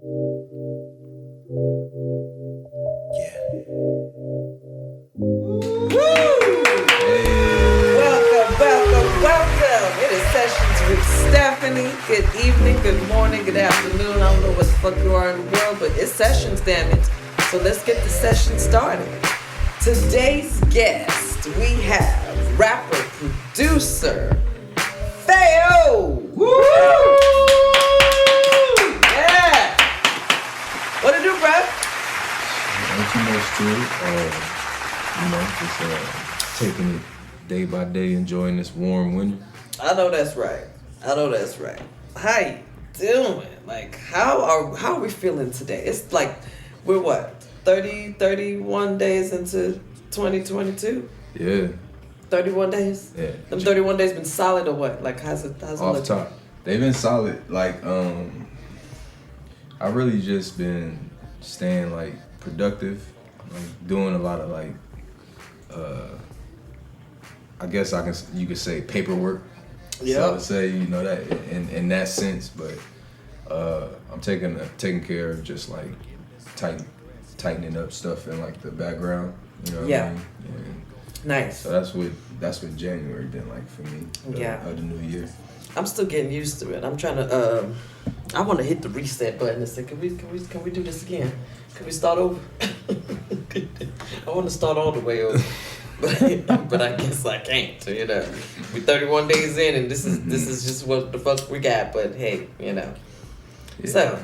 Welcome. It is Sessions with Stephanie. Good evening, good morning, good afternoon. I don't know what the fuck you are in the world, but it's Sessions, damn it. So let's get the session started. Today's guest, we have rapper, producer, Pheo. Woo! Yeah. What it do, bruh? Not too much to it. Just taking it day by day, enjoying this warm winter. I know that's right. How you doing? Like, how are we feeling today? It's like, we're what, 31 days into 2022? Yeah. 31 days? Yeah. Them 31 days been solid or what? Like, how's it Off looking? top. They've been solid. Like, I really just been staying, like, productive. Like, doing a lot of, like, I guess you could say paperwork. Yeah. So I would say, you know, that in that sense, but I'm taking care of just like tightening up stuff in like the background. You know what I mean? And nice. so that's what January been like for me. Of the new year. I'm still getting used to it. I'm trying to. I want to hit the reset button and say, can we do this again? Can we start over? I want to start all the way over. but I guess I can't. You know, we're 31 days in, and this is just what the fuck we got. But hey, you know. Yeah. So,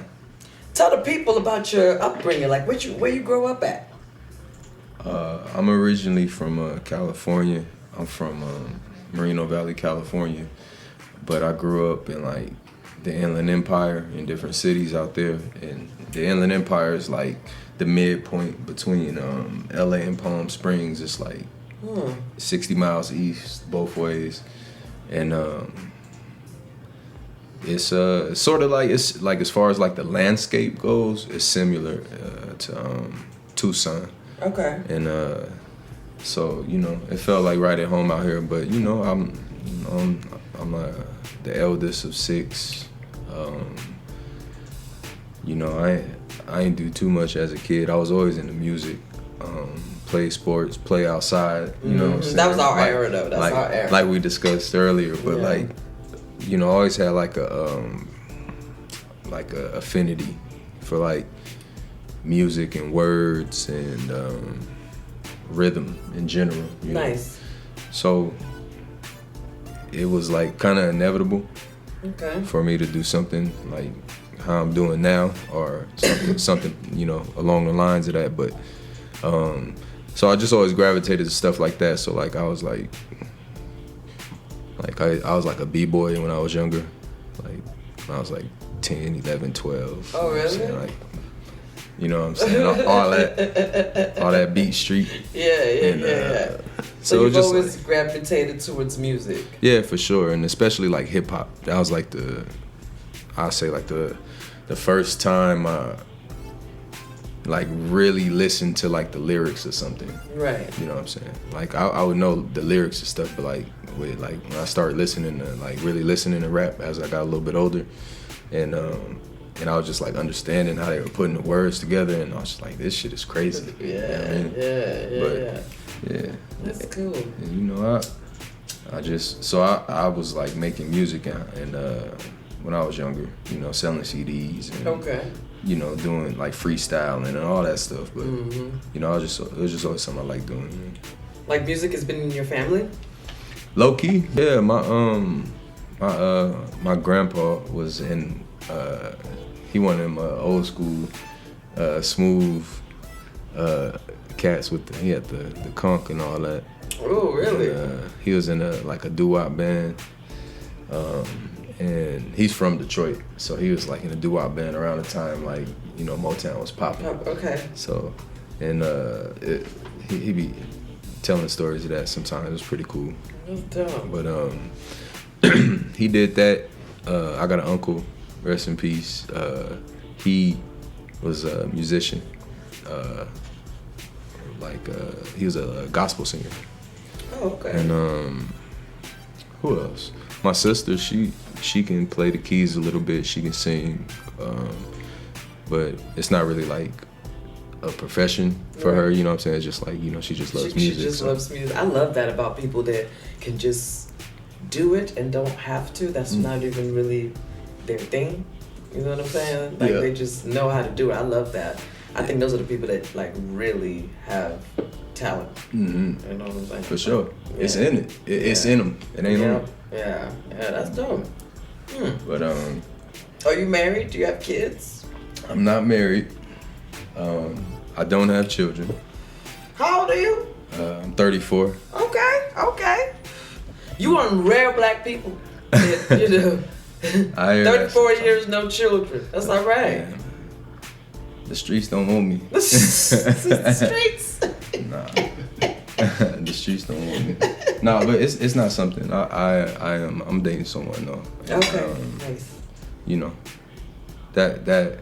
tell the people about your upbringing. Like, where you grow up at? I'm originally from California. I'm from Moreno Valley, California, but I grew up in like the Inland Empire in different cities out there, and the Inland Empire is like the midpoint between LA and Palm Springs. It's like 60 miles east both ways, and it's sort of like, it's like, as far as like the landscape goes, it's similar to Tucson. Okay. And so, you know, it felt like right at home out here. But you know, I'm the eldest of six. You know, I ain't do too much as a kid. I was always into music. Play sports, play outside, you know what I'm saying? That was our era though, our era. Like we discussed earlier, but like, you know, I always had like a affinity for like music and words and rhythm in general. Nice. Know? So it was like kind of inevitable for me to do something like how I'm doing now, or something you know, along the lines of that, but so I just always gravitated to stuff like that. So like I was like I was like a b-boy when I was younger, like when I was like 10, 11, 12. Oh really? Like, you know what I'm saying? all that Beat Street. Yeah. So you've just always like, gravitated towards music. Yeah, for sure, and especially like hip hop. That was like the first time I like really listened to like the lyrics or something. Right. You know what I'm saying? Like I would know the lyrics and stuff, but like when I started listening to like really listening to rap as I got a little bit older, and I was just like understanding how they were putting the words together, and I was just like, this shit is crazy. Yeah. You know what I mean? Yeah. That's cool. And you know, I was like making music and when I was younger, you know, selling CDs and you know, doing like freestyling and all that stuff. But you know, it was just always something I liked doing. Like music has been in your family? Low key, yeah. My grandpa was in. He one of them old school, smooth cats with he had the conch and all that. Oh really? And, he was in a doo-wop band. And he's from Detroit, so he was like in a doo-wop band around the time like, you know, Motown was popping. Okay. So, and he be telling stories of that sometimes. It was pretty cool. That's dope. But he did that. I got an uncle, rest in peace. He was a musician. He was a gospel singer. Oh, okay. And who else? My sister, she can play the keys a little bit. She can sing. but it's not really like a profession for her. You know what I'm saying? It's just like, you know, she just loves music. She just loves music. I love that about people that can just do it and don't have to. That's not even really their thing. You know what I'm saying? Like they just know how to do it. I love that. I think those are the people that like really have talent. Mm-hmm. You know what I'm saying? For sure. Yeah. It's in it. It's in them. It ain't on them. Yeah, that's dope. But are you married? Do you have kids? I'm not married. I don't have children. How old are you? I'm 34. Okay. You are rare black people. You know, 34 years, no children. That's all right. Yeah. The streets don't want me. The streets. Nah. The streets don't want me. No, but it's not something. I'm dating someone though. Okay. Nice. You know, that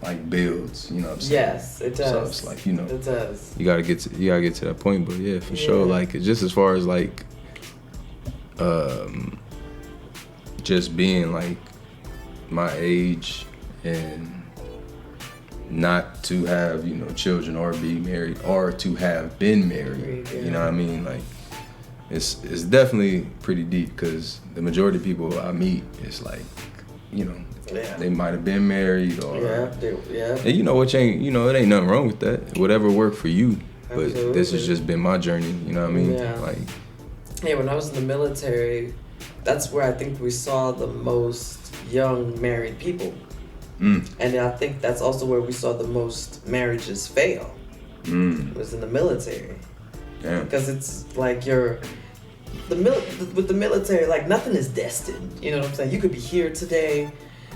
like builds. You know what I'm saying? Yes, it does. So it's like, you know, it does. You gotta get to that point. But yeah, for sure. Like just as far as like, just being like my age and not to have, you know, children or be married or to have been married. Yeah. You know what I mean? Like it's definitely pretty deep because the majority of people I meet is like, you know, they might have been married or and you know what, it ain't nothing wrong with that. Whatever worked for you. But this has just been my journey, you know what I mean? Yeah. Like when I was in the military, that's where I think we saw the most young married people. And I think that's also where we saw the most marriages fail. It was in the military. Yeah. Because it's like with the military, like nothing is destined. You know what I'm saying? You could be here today,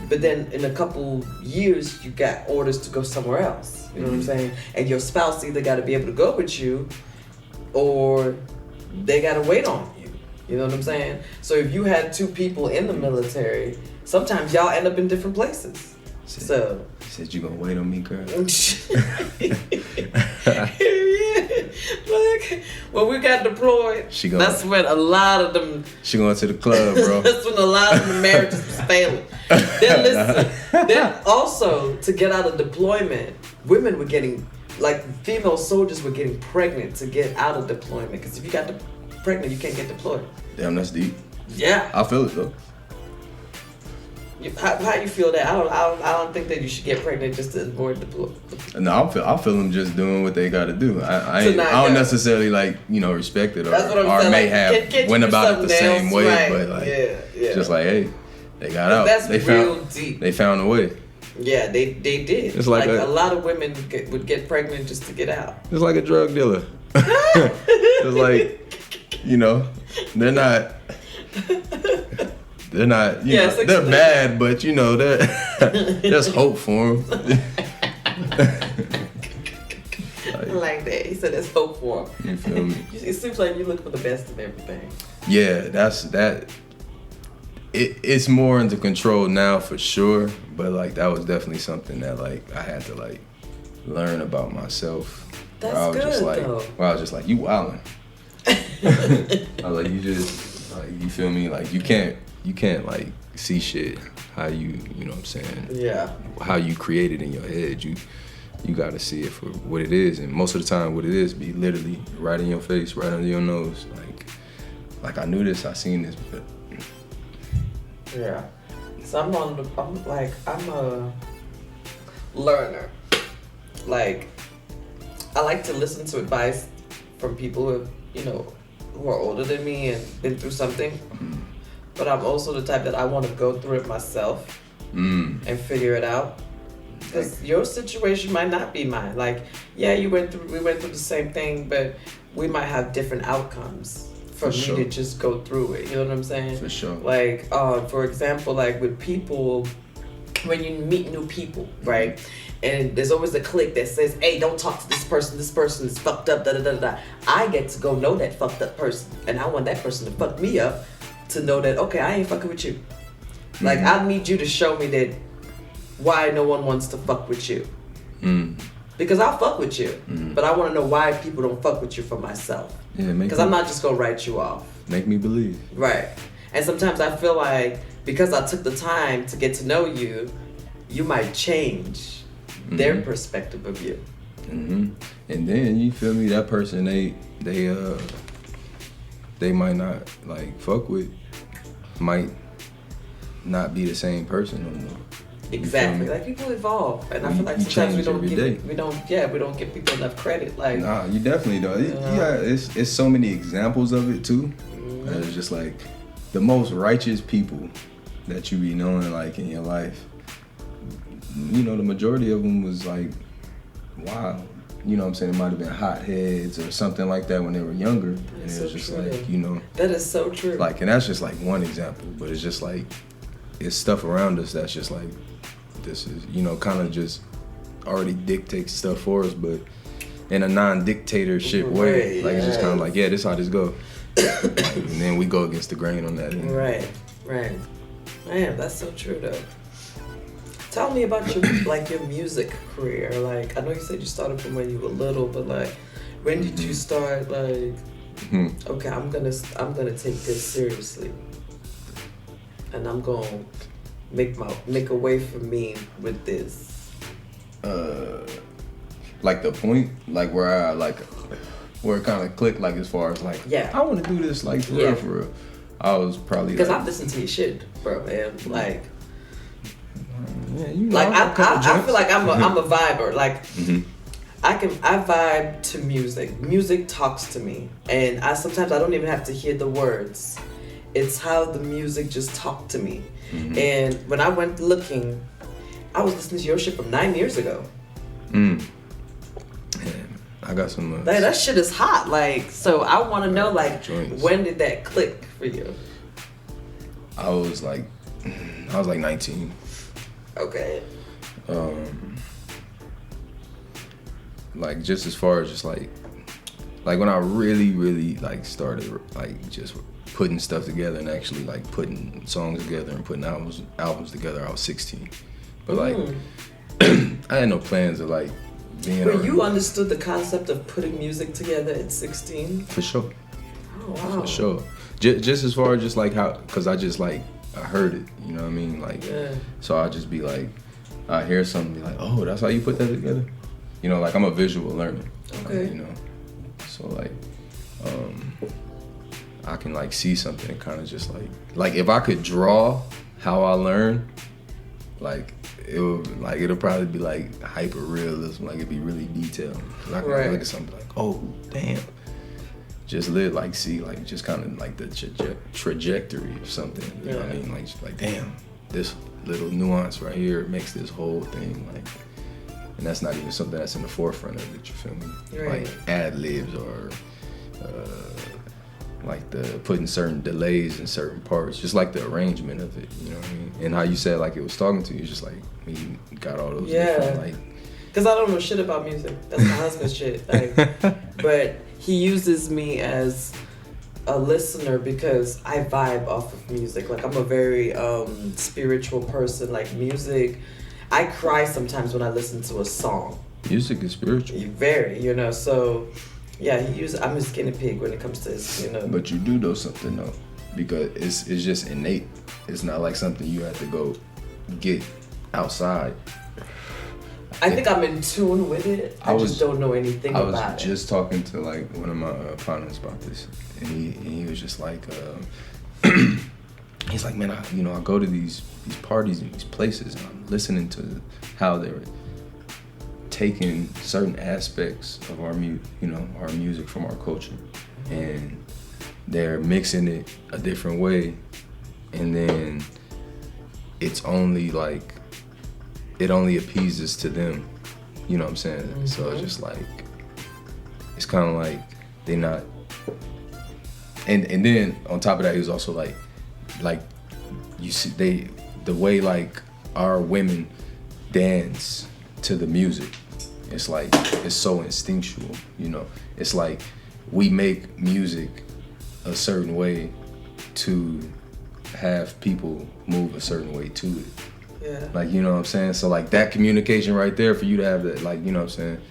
but then in a couple years you got orders to go somewhere else. You know what I'm saying? And your spouse either got to be able to go with you, or they got to wait on you. You know what I'm saying? So if you had two people in the military, sometimes y'all end up in different places. So she said, "You gonna wait on me, girl?" Like, when we got deployed, that's when a lot of them. She going to the club, bro. That's when a lot of the marriages was failing. Then listen. Then also to get out of deployment, women were getting, like, female soldiers were getting pregnant to get out of deployment. Because if you got pregnant, you can't get deployed. Damn, that's deep. Yeah. I feel it though. How you feel that? I don't think that you should get pregnant just to avoid deployment. No, I feel them just doing what they got to do. I don't necessarily like, you know, respect it or may have went about it the same way, right. But like just like, hey, they got out. That's real deep. They found a way. Yeah, they did. It's like a lot of women would get pregnant just to get out. It's like a drug dealer. It's like, you know, they're not. You know, they're bad, but you know, there's hope for them. I like that. He said there's hope for them. You feel me? It seems like you look for the best of everything. Yeah, that. It's more under control now for sure, but like that was definitely something that like I had to like learn about myself. That's good though. Where I was just like, you wildin'. I was like, you just like, you feel me? Like you can't like see shit how you know what I'm saying? Yeah. How you create it in your head. You gotta see it for what it is. And most of the time what it is be literally right in your face, right under your nose. Like I knew this, I seen this, but yeah. So I'm a learner. Like I like to listen to advice from people who have, you know, who are older than me and been through something. But I'm also the type that I want to go through it myself and figure it out. Because your situation might not be mine. Like, yeah, we went through the same thing, but we might have different outcomes for me to just go through it. You know what I'm saying? For sure. Like, for example, like with people, when you meet new people, right? And there's always a clique that says, hey, don't talk to this person is fucked up, da-da-da-da. I get to go know that fucked up person. And I want that person to fuck me up to know that, okay, I ain't fucking with you. Like, I need you to show me that why no one wants to fuck with you. Because I'll fuck with you, but I want to know why people don't fuck with you for myself. Yeah, because I'm not just going to write you off. Make me believe. Right. And sometimes I feel like because I took the time to get to know you, you might change their perspective of you. And then you feel me, that person they might not like fuck with, might not be the same person no more. Exactly. Like people evolve, and I feel like sometimes we don't give people enough credit. Like, nah, you definitely don't. Yeah, it's so many examples of it too. It's just like the most righteous people that you be knowing like in your life. You know, the majority of them was like wild. You know what I'm saying? It might have been hotheads or something like that when they were younger. And it was just like, you know. That is so true. Like, and that's just like one example, but it's just like, it's stuff around us that's just like, this is, you know, kind of just already dictates stuff for us, but in a non-dictatorship way. Like, it's just kind of like, yeah, this how this go. Like, and then we go against the grain on that end. Right. Man, that's so true though. Tell me about your your music career. Like, I know you said you started from when you were little, but like, when did you start like, okay, I'm gonna take this seriously, and I'm gonna make a way for me with this. Like the point, like where it kind of clicked, like as far as like, I want to do this, like for real. I was probably because I've listened to your shit, bro, man. Like. Yeah, you know, like I feel like I'm a viber. Like I vibe to music. Music talks to me, and sometimes I don't even have to hear the words. It's how the music just talked to me. And when I went looking, I was listening to your shit from 9 years ago. Yeah, I got some. Like, that shit is hot. Like, so I want to know, like, when did that click for you? I was like 19. Okay. Like just as far as just like when I really like started like just putting stuff together and actually like putting songs together and putting albums together, I was 16. But like I had no plans of like being. But you understood the concept of putting music together at 16? For sure. Oh wow. For sure. Just as far as just like how, cause I just like. I heard it, you know what I mean? Like, so I'll just be like, I hear something, be like, oh, that's how you put that together? You know, like I'm a visual learner. Okay. Like, you know, so like, I can like see something and kind of just like if I could draw how I learn, like it'll probably be like hyper realism, like it'd be really detailed. Cause I can look at something like, oh, damn. Just see, like, just kind of like the trajectory of something. You know what I mean? Like, just like, damn, this little nuance right here makes this whole thing, like, and that's not even something that's in the forefront of it, you feel me? Right. Like ad-libs or, like the putting certain delays in certain parts, just like the arrangement of it, you know what I mean? And how you said, like, it was talking to you, it's just like, when you got all those different, like. Because I don't know shit about music. That's my husband's shit. Like, but he uses me as a listener because I vibe off of music. Like, I'm a very spiritual person. Like, music, I cry sometimes when I listen to a song. Music is spiritual. Very, you know. So, yeah, I'm his guinea pig when it comes to his, you know. But you do know something though, because it's just innate. It's not like something you have to go get outside. I think I'm in tune with it. I just don't know anything about it. I was just talking to like one of my partners about this, and he was just like, he's like, man, I go to these parties and these places, and I'm listening to how they're taking certain aspects of our music from our culture, and they're mixing it a different way, and then it's only like. It only appeases to them, you know what I'm saying? Mm-hmm. So it's just like, it's kind of like they not, and then on top of that, he was also like you see the way like our women dance to the music, it's like it's so instinctual, you know. It's like we make music a certain way to have people move a certain way to it. Yeah. Like, you know what I'm saying? So like that communication right there, for you to have that, like, you know what I'm saying?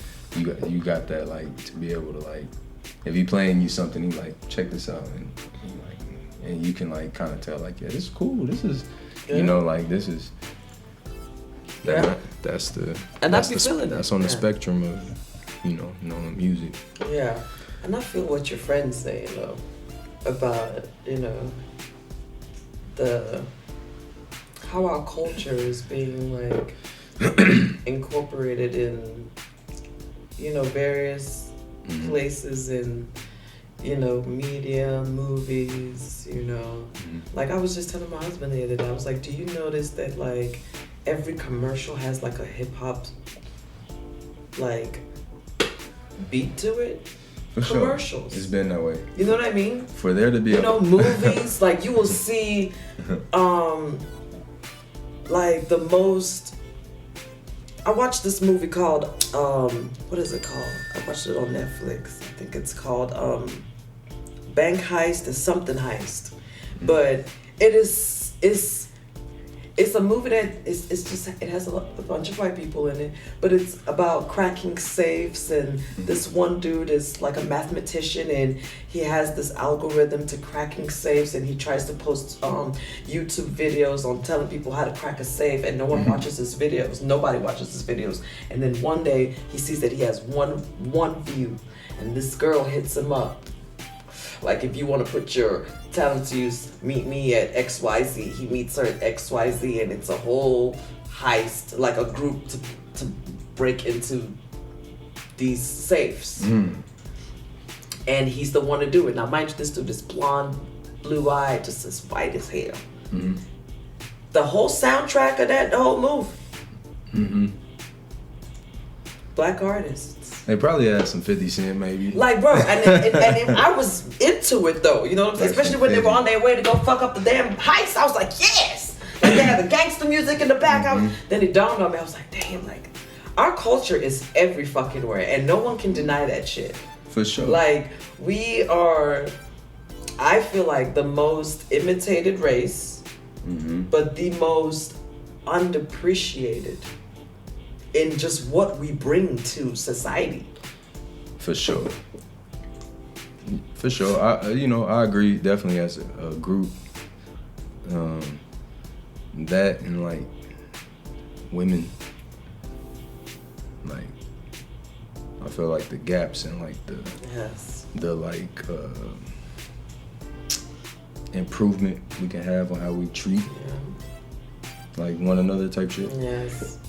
You got that, like, to be able to, like, if he playing you something, he like, check this out, and you can like kind of tell, like, yeah, this is cool. This is, you know, like, this is. That's the and that's I be the feeling that's it. on the spectrum of knowing music. Yeah, and I feel what your friends say, about the how our culture is being like incorporated in various places in media, movies, like I was just telling my husband the other day, I was like, do you notice that like every commercial has like a hip-hop like beat to it? For Commercials. Sure. It's been that way. You know what I mean? For there to be movies, like you will see like the most. I watched this movie called what is it called? I watched it on Netflix. I think it's called Bank Heist or something Heist. But it's a movie that it has a bunch of white people in it, but it's about cracking safes, and this one dude is like a mathematician, and he has this algorithm to cracking safes, and he tries to post YouTube videos on telling people how to crack a safe, and no one watches his videos. Nobody watches his videos. And then one day he sees that he has one view, and this girl hits him up. Like, if you want to put your talent to use, meet me at XYZ. He meets her at XYZ, and it's a whole heist, like a group to break into these safes. And he's the one to do it. Now, mind you, this dude is blonde, blue-eyed, just as white as hell. The whole soundtrack of the whole movie. Black artists. They probably had some 50 Cent maybe. Like, bro, and I was into it though, you know what I'm saying? Especially when they were on their way to go fuck up the damn heist. I was like, yes! Like, they had the gangster music in the back. Then it dawned on me, I was like, damn, like, our culture is every fucking where, and no one can deny that shit. For sure. Like, we are, I feel like the most imitated race, but the most underappreciated in just what we bring to society. For sure. For sure. I agree definitely as a group. That and like women, like I feel like the gaps and like the like improvement we can have on how we treat like one another type shit. Yes.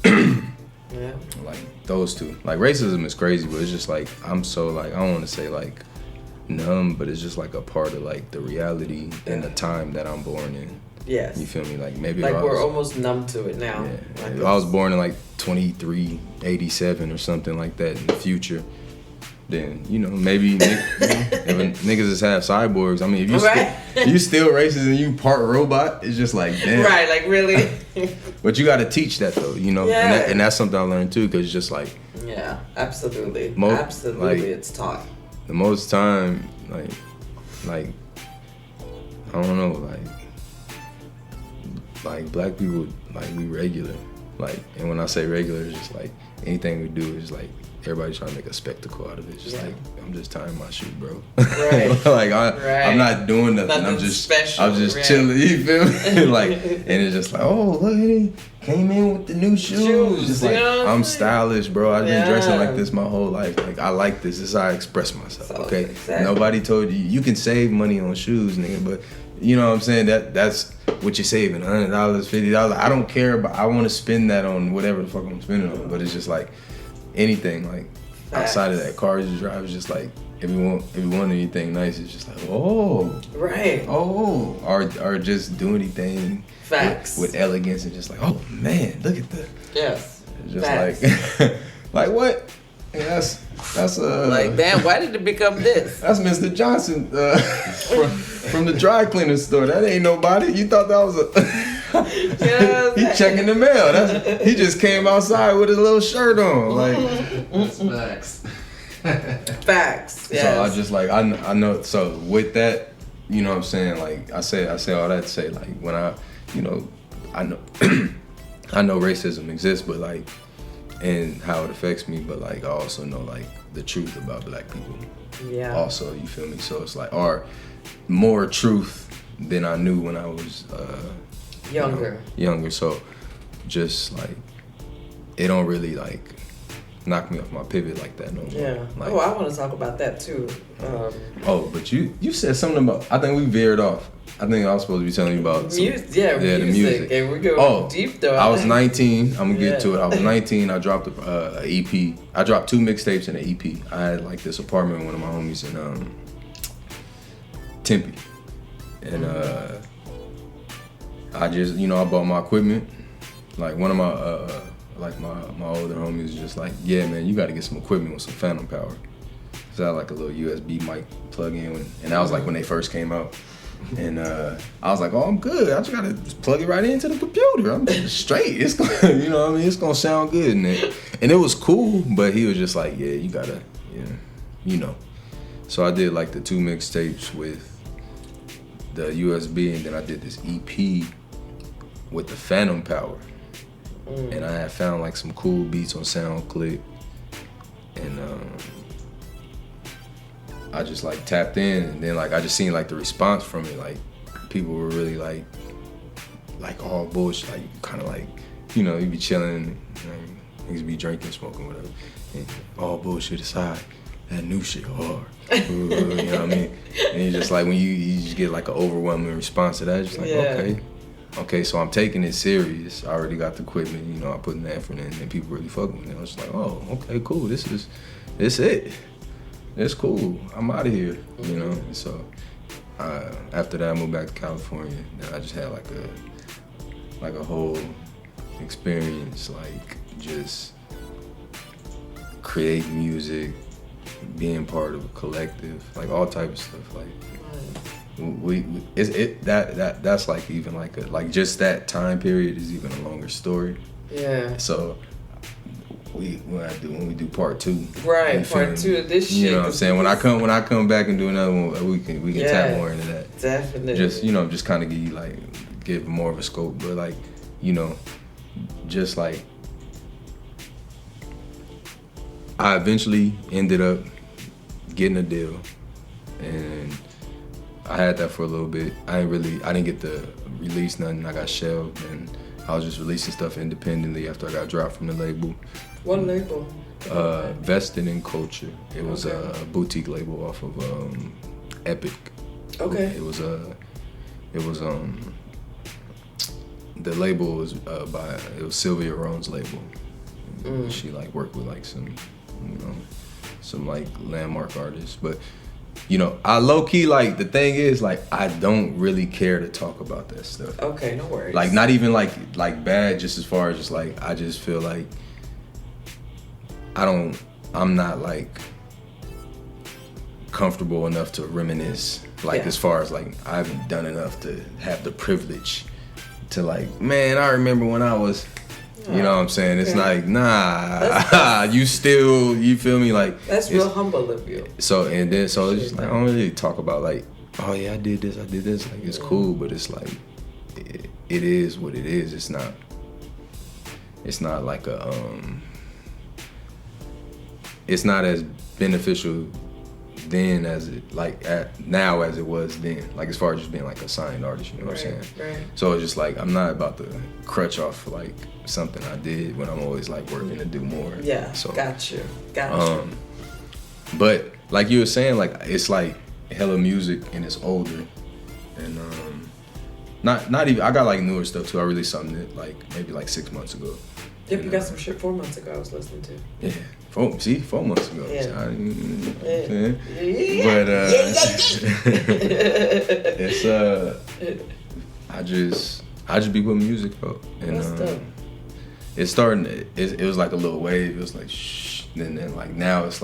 Yeah. Like those two. Like racism is crazy, but it's just like I'm so like I don't want to say like numb, but it's just like a part of like the reality and the time that I'm born in. Yes. You feel me? Like maybe like we're almost numb to it now. Yeah. Like if I was born in like 2387 or something like that in the future, then maybe if niggas is half cyborgs. I mean, if you still racist and you part robot, it's just like damn. Right, like really. But you got to teach that though, Yeah. and that's something I learned too, because it's just like. Yeah, absolutely. Absolutely, like, it's taught. The most time, like I don't know, like black people, like we regular, like, and when I say regular, it's just like anything we do is like. Everybody's trying to make a spectacle out of it. It's just like, I'm just tying my shoe, bro. Right. Like, I'm not doing nothing. I'm just chilling, you feel me? Like, and it's just like, oh, look, he came in with the new shoes. Just like, I'm stylish, bro. I've been dressing like this my whole life. Like, I like this. This is how I express myself, okay? Exactly. Nobody told you can save money on shoes, nigga, but you know what I'm saying? That's what you're saving, $100, $50. I don't care, but I want to spend that on whatever the fuck I'm spending on. But it's just like, anything like outside of that, cars you drive is just like if you want anything nice, it's just like or just do anything with elegance and just like man, look at that. Yes. It's just like like what? Yeah, that's like damn. Why did it become this? That's Mr. Johnson from the dry cleaner store. That ain't nobody. You thought that was a. He checking the mail. He just came outside with his little shirt on. Like that's facts. Facts. Yes. So I just like I know. So with that, you know what I'm saying. Like I say all that to say like when I know I know racism exists, but like and how it affects me, but like I also know like the truth about black people. Yeah. Also, you feel me? So it's like more truth than I knew when I was. Younger. So just like it don't really like knock me off my pivot like that no more. Yeah. Like, I want to talk about that too. but you said something about, I think we veered off. I think I was supposed to be telling you about music. The music. And we go deep though. I was 19. I'm gonna get to it. I was 19. I dropped a EP. I dropped 2 mixtapes and an EP. I had like this apartment with one of my homies in Tempe, and I just, I bought my equipment. Like one of my like my older homies was just like, yeah, man, you got to get some equipment with some phantom power. Cause I had like a little USB mic plug in, and that was like when they first came out. And I was like, oh, I'm good. I just gotta just plug it right into the computer. I'm straight. It's gonna, it's gonna sound good in it. And it was cool, but he was just like, yeah, you gotta, So I did like the 2 mixtapes with the USB, and then I did this EP with the phantom power. And I had found like some cool beats on SoundClick, and I just like tapped in, and then like I just seen like the response from it. Like people were really like all bullshit. Like kind of like, you be chilling, niggas be drinking, smoking, whatever. And all bullshit aside, that new shit hard. You know what I mean? And it's just like when you just get like an overwhelming response to that, it's just like okay, so I'm taking it serious. I already got the equipment, I put in the effort in, and people really fucking with it. I was like, oh, okay, cool. This it. It's cool. I'm out of here, So after that, I moved back to California. Then I just had like a whole experience, like just creating music, being part of a collective, like all type of stuff. Like that's like even like just that time period is even a longer story. Yeah. So when we do part 2. Right, part 2 of this shit. You know what I'm saying? When I come back and do another one, we can tap more into that. Definitely. Just kind of give more of a scope, but like, just like I eventually ended up getting a deal, and I had that for a little bit. I didn't get to release nothing. I got shelved, and I was just releasing stuff independently after I got dropped from the label. What label? Vested in Culture. It was a boutique label off of Epic. Okay. It was the label was it was Sylvia Rone's label. She worked with some landmark artists, but I low key the thing is I don't really care to talk about that stuff. Okay, no worries. Not even bad, just as far as just I just feel like I'm not comfortable enough to reminisce as far as I haven't done enough to have the privilege to man, I remember when I was, you know what I'm saying? It's nah, you feel me? That's real humble of you. So it's just I don't really talk about oh yeah, I did this. It's cool, but it's it is what it is. It's not like it's not as beneficial then as it now as it was then, as far as just being a signed artist, you know what I'm saying? Right. So it's just I'm not about to crutch off something I did when I'm always working to do more. Yeah. So got you. But like you were saying, it's hella music and it's older, and not even, I got newer stuff too. I released something that maybe 6 months ago. Yep, you got some shit 4 months ago I was listening to. Yeah. 4 months ago. Yeah. But it's I just be with music, bro. And that's dope. It's starting. It was a little wave. It was shh. Then now it's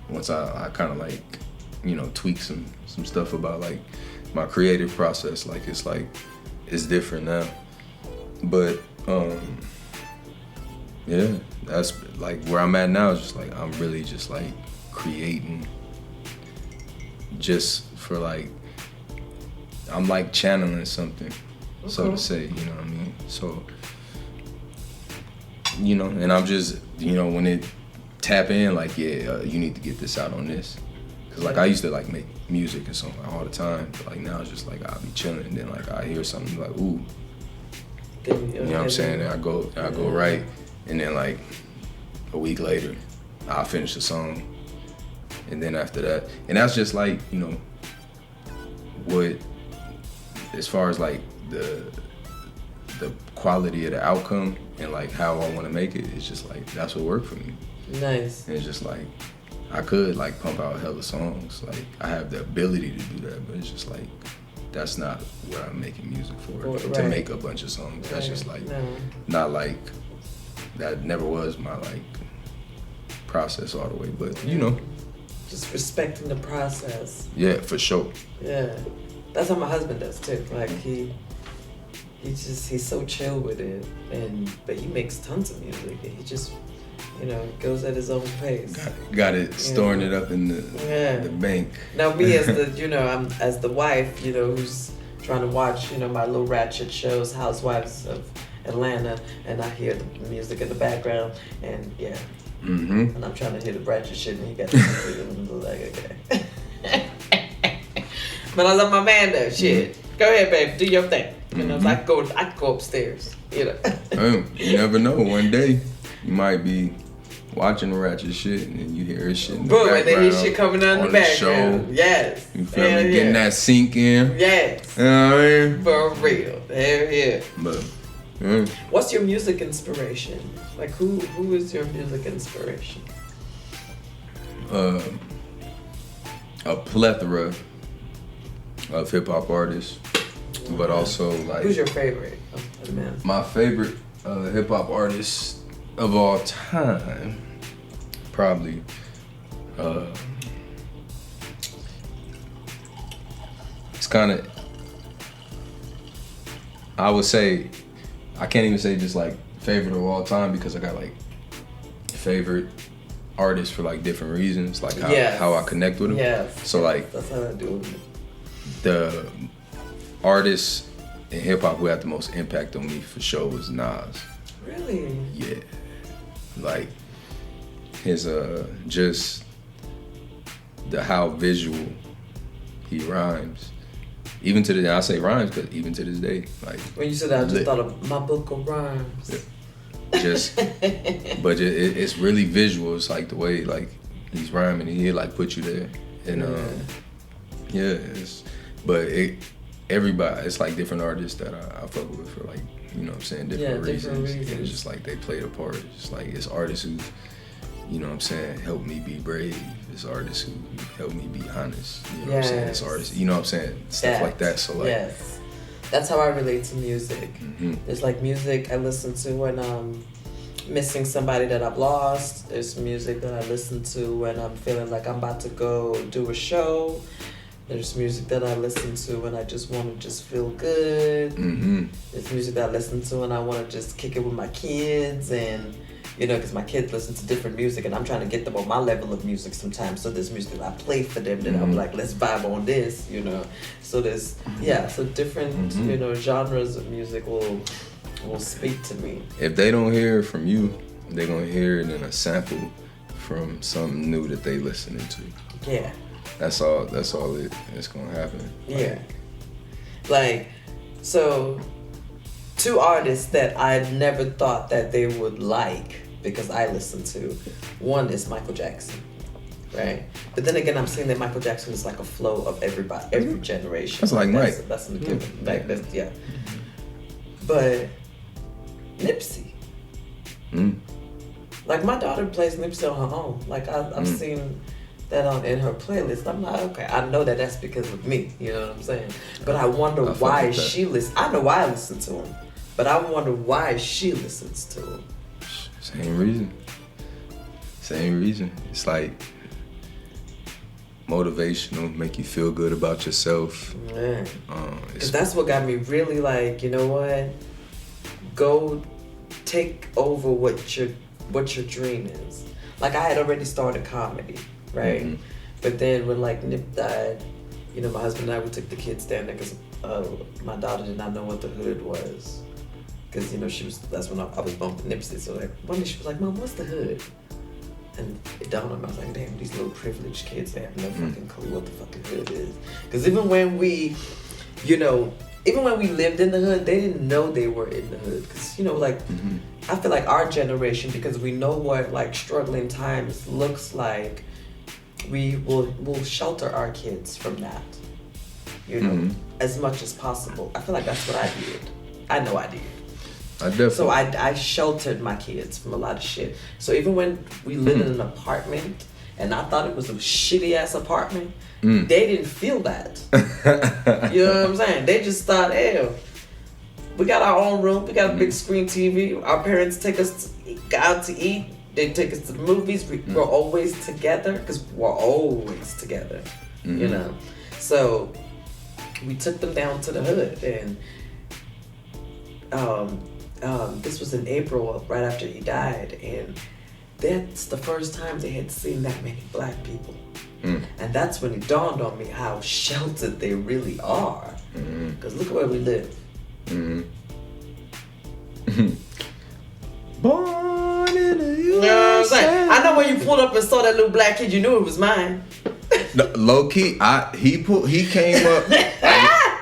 once I kind of tweak some stuff about my creative process. It's different now. But yeah, that's where I'm at now. Is just I'm really just creating, just for I'm channeling something, so to say. You know what I mean? So and I'm just when it tap in you need to get this out on this, because I used to make music and something all the time, but now it's just I'll be chilling, and then I hear something ooh. You know what I'm saying? And I go right, and then like a week later, I'll finish the song, and then after that, and that's just like, you know, what, as far as like the quality of the outcome and like how I want to make it, it's just like that's what worked for me. Nice. And it's just like I could like pump out hella songs, like I have the ability to do that, but it's just like that's not what I'm making music for. To make a bunch of songs. That's just like not like that. Never was my like process all the way, but you know, just respecting the process. Yeah, for sure. Yeah, that's how my husband does too. Like he's so chill with it, but he makes tons of music. He just, you know, goes at his own pace. Got it, storing it up in the bank. Now me as the, you know, I'm as the wife, you know, who's trying to watch, you know, my little ratchet shows, Housewives of Atlanta, and I hear the music in the background, and yeah. Mm-hmm. And I'm trying to hear the ratchet shit, and he got the music, and I'm like, okay. But I love my man though. Shit, go ahead, babe, do your thing. You know, I could go upstairs. You know. You never know. One day, you might be watching the ratchet shit, and then you hear his shit in the boom, background. And then his shit coming on the background. Show. Yes. You feel me? Getting that sync in. Yes. You know what I mean? For real. Hell yeah. But. What's your music inspiration? Like, who is your music inspiration? A plethora of hip hop artists, but also like. Who's your favorite? My favorite hip hop artist of all time, probably. It's kind of. I would say. I can't even say just like favorite of all time because I got like favorite artists for like different reasons, like how I connect with them. Yes. So like that's how I do it. The artist in hip hop who had the most impact on me for sure was Nas. Really? Yeah. Like his just the how visual he rhymes. Even to the day, I say rhymes, but even to this day, like when you said that, I just thought of my book of rhymes. Just, but it's really visual. It's like the way like he's rhyming, and he like put you there, and everybody, it's like different artists that I fuck with for like, you know what I'm saying, different reasons. And it's just like they played a part. It's just like it's artists who, you know what I'm saying, help me be brave. It's artists who help me be honest. You know what I'm saying? It's artists, you know what I'm saying? Stuff like that. So like, that's how I relate to music. Mm-hmm. There's like music I listen to when I'm missing somebody that I've lost. There's music that I listen to when I'm feeling like I'm about to go do a show. There's music that I listen to when I just want to just feel good. Mm-hmm. There's music that I listen to when I want to just kick it with my kids, and you know, because my kids listen to different music, and I'm trying to get them on my level of music sometimes. So there's music that I play for them that I'm like, let's vibe on this, you know. So there's so different you know, genres of music will speak to me. If they don't hear it from you, they're gonna hear it in a sample from something new that they listening to. Yeah. That's all it's gonna happen. Yeah. Like, so 2 artists that I never thought that they would like because I listened to. One is Michael Jackson, right? But then again, I'm seeing that Michael Jackson is like a flow of everybody, every generation. That's like Mike. That's in the given. Like that's But Nipsey. Like my daughter plays Nipsey on her own. Like I've seen that in her playlist. I'm like, okay, I know that that's because of me. You know what I'm saying? But I wonder why she listens. I know why I listen to him, but I wonder why she listens to him. Same reason. It's like motivational, make you feel good about yourself. Yeah. Because that's what got me really like, you know what? Go take over what your dream is. Like I had already started comedy, right? But then when like Nip died, you know, my husband and I, we took the kids down there because my daughter did not know what the hood was. Because, you know, that's when I was bumping Nipsey. So like one day she was like, Mom, what's the hood? And it dawned on me, I was like, damn, these little privileged kids, they have no fucking clue what the fucking hood is. Because even when we lived in the hood, they didn't know they were in the hood. Because, you know, like, I feel like our generation, because we know what like struggling times looks like, we'll shelter our kids from that, you know, as much as possible. I feel like that's what I did. I know I did. So I sheltered my kids from a lot of shit. So even when we lived in an apartment and I thought it was a shitty ass apartment, they didn't feel that. You know what I'm saying? They just thought, hey, we got our own room, we got a big screen TV, our parents take us out to eat, they take us to the movies, we're always together, because we're always together, you know? So we took them down to the hood, and this was in April, right after he died, and that's the first time they had seen that many black people. And that's when it dawned on me how sheltered they really are. Because look at where we live. Born in the USA. You know what I'm saying? I know when you pulled up and saw that little black kid, you knew it was mine. No, low key, he came up.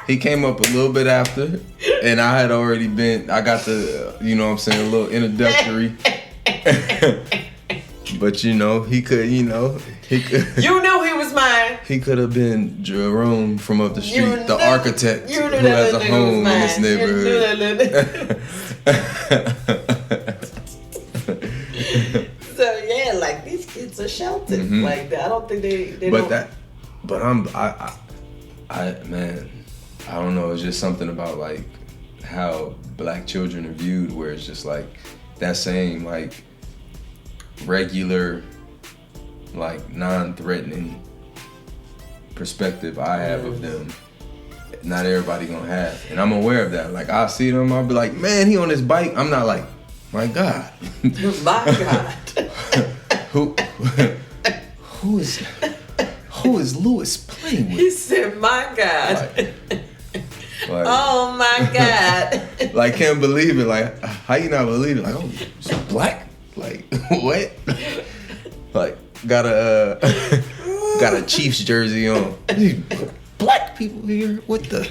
He came up a little bit after, and I had already been. I got the, you know what I'm saying, a little introductory. But he could, he could. You knew he was mine. He could have been Jerome from up the street, the architect who has a home in this neighborhood. So yeah, like these kids are sheltered. Like I don't think they. But man, I don't know. It's just something about like how black children are viewed, where it's just like that same like regular, like non-threatening perspective I have of them, not everybody gonna have, and I'm aware of that. Like I see them, I'll be like, man, he on his bike. I'm not like, my God, my God, who is Lewis playing with? He said, my God. Like, oh my God. Like can't believe it. Like how you not believe it? Like, oh, it's black. Like what? Like got a Chiefs jersey on. Black people here. What the?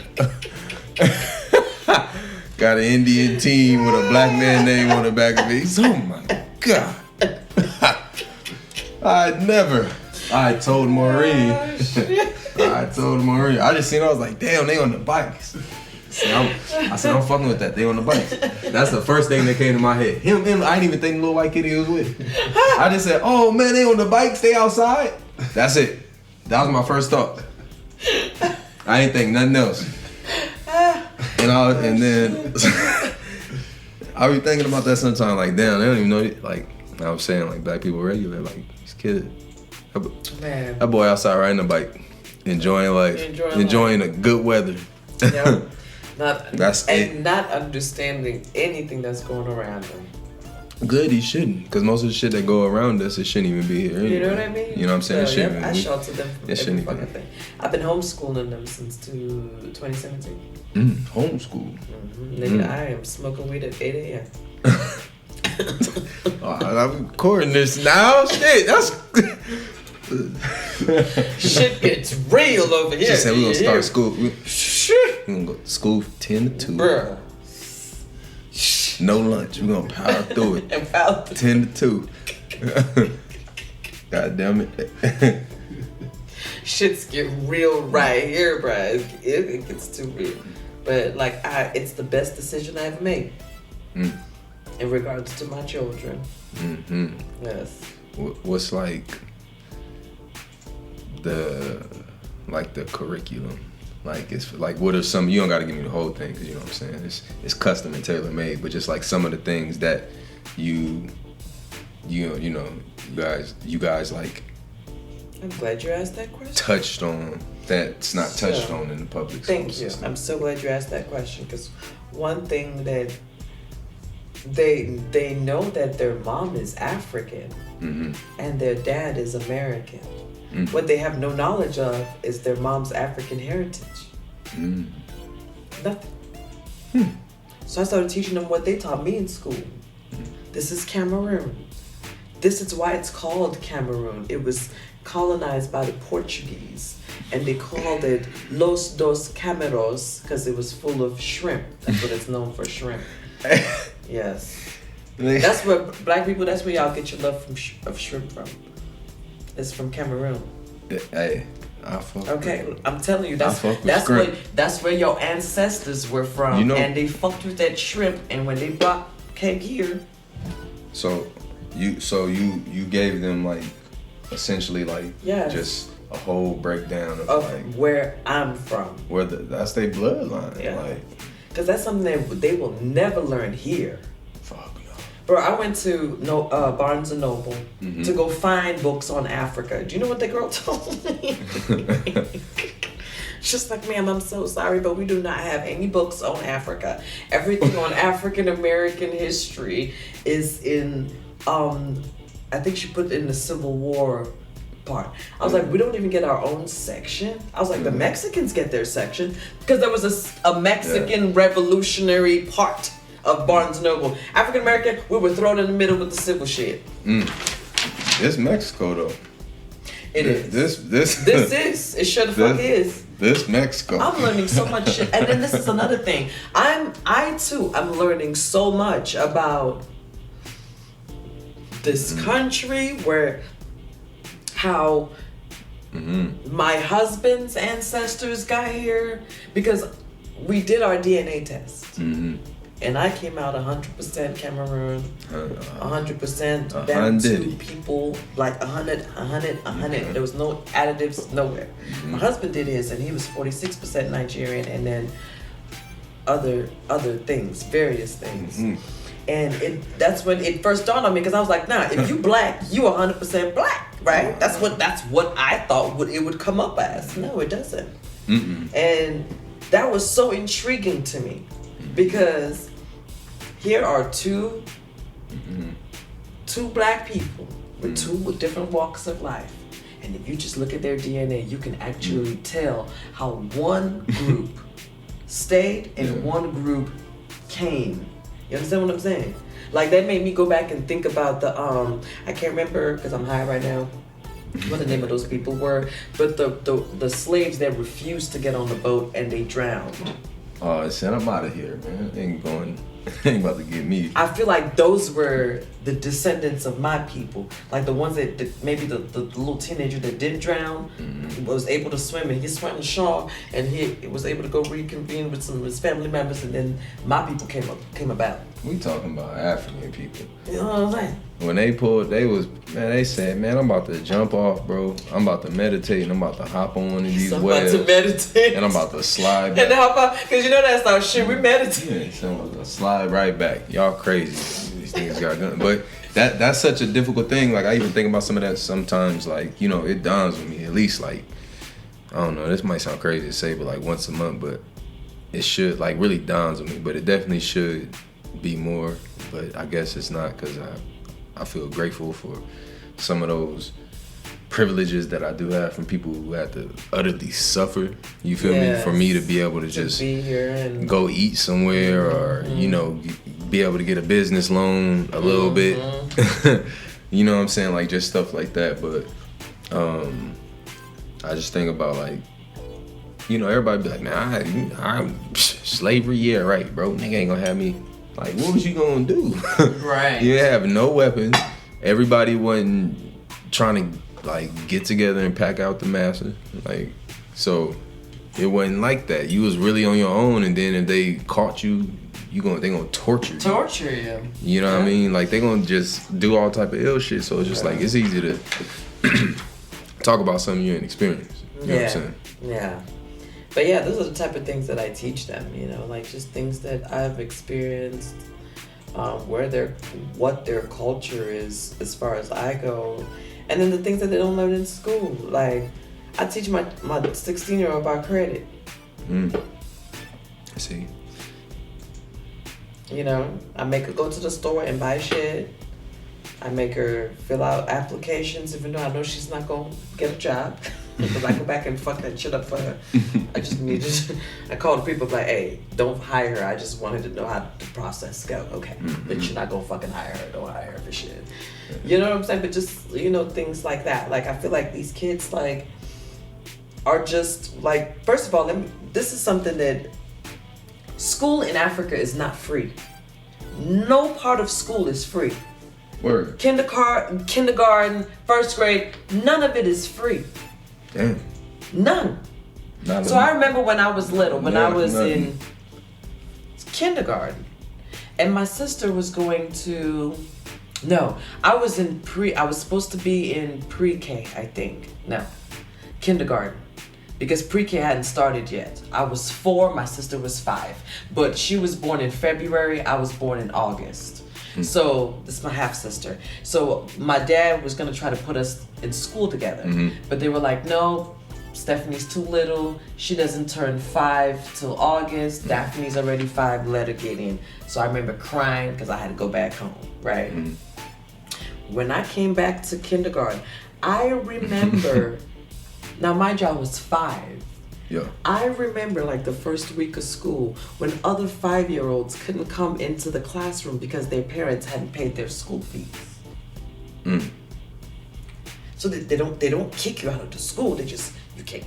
Got an Indian team with a black man name on the back of it. Oh my God. I told Maureen. I just seen. I was like, damn, they on the bikes. I said, I'm fucking with that. They on the bikes. That's the first thing that came to my head. Him. I didn't even think the little white kid he was with. I just said, oh man, they on the bikes. They outside. That's it. That was my first thought. I ain't think nothing else. And then I be thinking about that sometimes. Like, damn, they don't even know. Like I was saying, like black people regular. Like these kids. Man. That boy outside riding a bike, enjoying life, enjoying the good weather. Yeah. Not understanding anything that's going around them. Good, he shouldn't, because most of the shit that go around us, it shouldn't even be here anyway. You know what I mean? You know what I'm saying? So, I shelter them from every fucking thing. I've been homeschooling them since 2017. Homeschool? Nigga, I am smoking weed at 8 a.m. I'm recording this now. Shit, that's... Shit gets real over here. She said we're gonna start school. We're gonna go to school 10 to 2. Bruh. No lunch. We're gonna power through it. And power 10 to 2. God damn it. Shits get real right here, bruh. It gets too real. But like, it's the best decision I ever made in regards to my children. Yes. What's like the curriculum? Like it's like, what are some? You don't got to give me the whole thing, because you know what I'm saying. It's custom and tailor made, but just like some of the things that you guys like. I'm glad you asked that question. Touched on that's not touched on in the public school Thank you. system. I'm so glad you asked that question, because one thing that they know that their mom is African and their dad is American. What they have no knowledge of is their mom's African heritage. Nothing. So I started teaching them what they taught me in school. This is Cameroon. This is why it's called Cameroon. It was colonized by the Portuguese, and they called it Los Dos Cameros because it was full of shrimp. That's what it's known for, shrimp. Yes. That's where black people. That's where y'all get your love of shrimp from. It's from Cameroon. Hey, I fuck. Okay, I'm telling you, that's shrimp. that's where your ancestors were from, You know, and they fucked with that shrimp. And when they came here, so you gave them like essentially like just a whole breakdown of like where I'm from. Where that's their bloodline. Yeah. Like, because that's something that they will never learn here. Fuck no. Bro, I went to Barnes and Noble to go find books on Africa. Do you know what the girl told me? She's like, ma'am, I'm so sorry, but we do not have any books on Africa. Everything on African American history is in, I think she put it in the Civil War part. I was like, we don't even get our own section. I was like, the Mexicans get their section because there was a Mexican revolutionary part of Barnes Noble. African American, we were thrown in the middle with the civil shit. It's Mexico though. It is. This is. It sure the fuck is. This Mexico. I'm learning so much shit. And then this is another thing. I'm learning so much about this country, where how my husband's ancestors got here, because we did our DNA test. And I came out 100% Cameroon, 100% Bantu people, like 100. There was no additives nowhere. My husband did his, and he was 46% Nigerian, and then other things, various things. And that's when it first dawned on me, because I was like, nah, if you black, you 100% black, right? That's what I thought it would come up as. No, it doesn't. And that was so intriguing to me, because here are two black people with two different walks of life, and if you just look at their DNA, you can actually tell how one group stayed and one group came. You understand what I'm saying? Like, that made me go back and think about the I can't remember because I'm high right now what the name of those people were, but the slaves that refused to get on the boat and they drowned. Oh, send them out of here, man. Ain't about to get me. I feel like those were the descendants of my people. Like the ones that maybe the little teenager that didn't drown was able to swim, and he swam ashore, and he was able to go reconvene with some of his family members, and then my people came about. We talking about African people. You know what I'm saying? When they said, man, I'm about to jump off, bro. I'm about to meditate, and I'm about to hop on one of these webs. I'm about to meditate. And I'm about to slide back. And hop off, because you know that's our shit, we meditate. Yeah, so I'm about to slide right back. Y'all crazy. These niggas got guns. But that's such a difficult thing. Like, I even think about some of that sometimes, like, you know, it dawns on me, at least, like, I don't know, this might sound crazy to say, but like once a month, but it should, like, really dawns on me, but it definitely should be more, but I guess it's not, because I feel grateful for some of those privileges that I do have from people who had to utterly suffer. You feel me? For me to be able to just be here and go eat somewhere, or you know, be able to get a business loan a little bit. You know what I'm saying? Like, just stuff like that. But I just think about, like, you know, everybody be like, man, I'm slavery, yeah, right, bro. Nigga ain't gonna have me. Like, what was you gonna do? Right. You have no weapons. Everybody wasn't trying to, like, get together and pack out the masses. Like, so it wasn't like that. You was really on your own, and then if they caught you, they gonna torture you. Torture you. You know what I mean? Like, they gonna just do all type of ill shit. So it's just like, it's easy to talk about something you ain't experienced. You know what I'm saying? Yeah. But yeah, those are the type of things that I teach them, you know, like just things that I've experienced, what their culture is as far as I go. And then the things that they don't learn in school. Like, I teach my 16-year-old about credit. I see. You know, I make her go to the store and buy shit. I make her fill out applications, even though I know she's not going to get a job. Because I go back and fuck that shit up for her. I call the people like, hey, don't hire her. I just wanted to know how the process go. Okay, but you're not going to fucking hire her. Don't hire her for shit. You know what I'm saying? But just, you know, things like that. Like, I feel like these kids, like, are just, like, first of all, this is something that school in Africa is not free. No part of school is free. Word. Kindergarten, first grade, none of it is free. Damn. None. So I remember when I was little, when I was in kindergarten, and my sister was going to, I was supposed to be in pre-K, I think. No, kindergarten. Because pre-K hadn't started yet. I was 4, my sister was 5. But she was born in February, I was born in August. So, this is my half-sister. So, my dad was going to try to put us in school together. But they were like, no, Stephanie's too little. She doesn't turn 5 till August. Daphne's already 5, let her get in. So, I remember crying because I had to go back home, right? When I came back to kindergarten, I remember... Now, mind you, I was 5. Yeah. I remember like the first week of school when other 5-year-olds couldn't come into the classroom because their parents hadn't paid their school fees. So they don't kick you out of the school. They just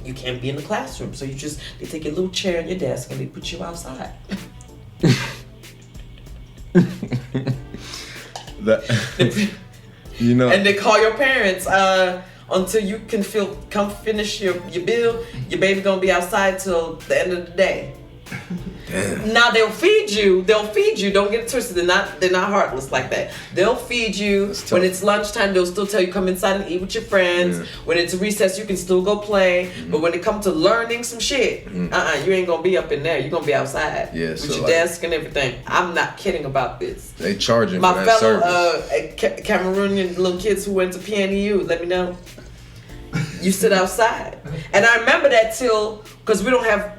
you can't be in the classroom. So they take your little chair and your desk and they put you outside. And they call your parents. Until you can come finish your bill, your baby gonna be outside till the end of the day. Damn. Now they'll feed you. Don't get it twisted. They're not heartless like that. They'll feed you when it's lunchtime. They'll still tell you come inside and eat with your friends. Yeah. When it's recess, you can still go play. But when it comes to learning some shit, you ain't gonna be up in there. You're gonna be outside with your desk and everything. I'm not kidding about this. They charging my for that fellow Cameroonian little kids who went to PNEU. Let me know. You sit outside. And I remember that because we don't have,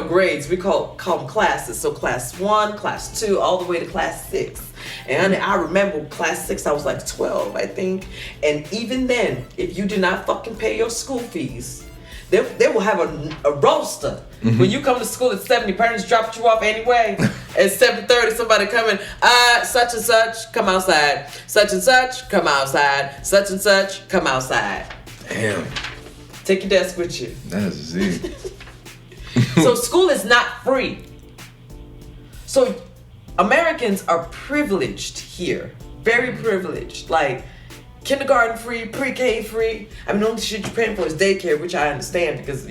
grades. We call them classes. So class 1, class 2, all the way to class 6. And I remember class 6, I was like 12, I think. And even then, if you did not fucking pay your school fees, they will have a roster. When you come to school at 7, your parents dropped you off anyway. At 7:30, somebody coming, such and such, come outside. Such and such, come outside. Such and such, come outside. Damn. Take your desk with you. That's Z. So school is not free. So Americans are privileged here. Very privileged. Like kindergarten free, pre-K free. I mean, the only shit you're paying for is daycare, which I understand because,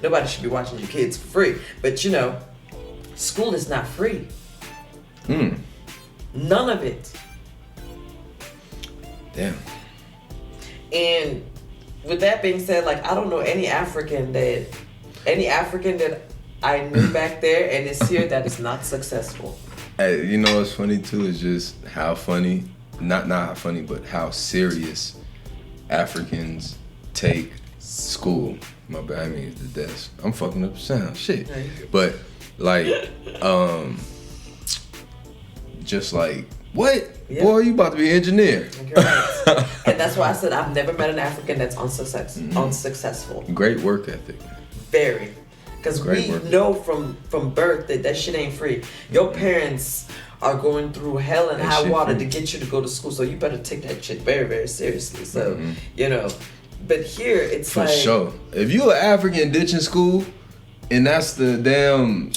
nobody should be watching your kids for free. But, school is not free. None of it. Damn. And with that being said, like, I don't know any African that I knew back there and is here that is not successful. Hey, you know what's funny too is just how funny, not how funny, but how serious Africans take school. My bad, I mean the desk. I'm fucking up the sound, shit. But like, just like, what? Yep. Boy, you about to be an engineer. Right. And that's why I said I've never met an African that's unsuccessful. Great work ethic. Very. Because we know from birth that shit ain't free. Your parents are going through hell and high water to get you to go to school, so you better take that shit very, very seriously. So, but here it's for sure. If you an African ditching school and that's the damn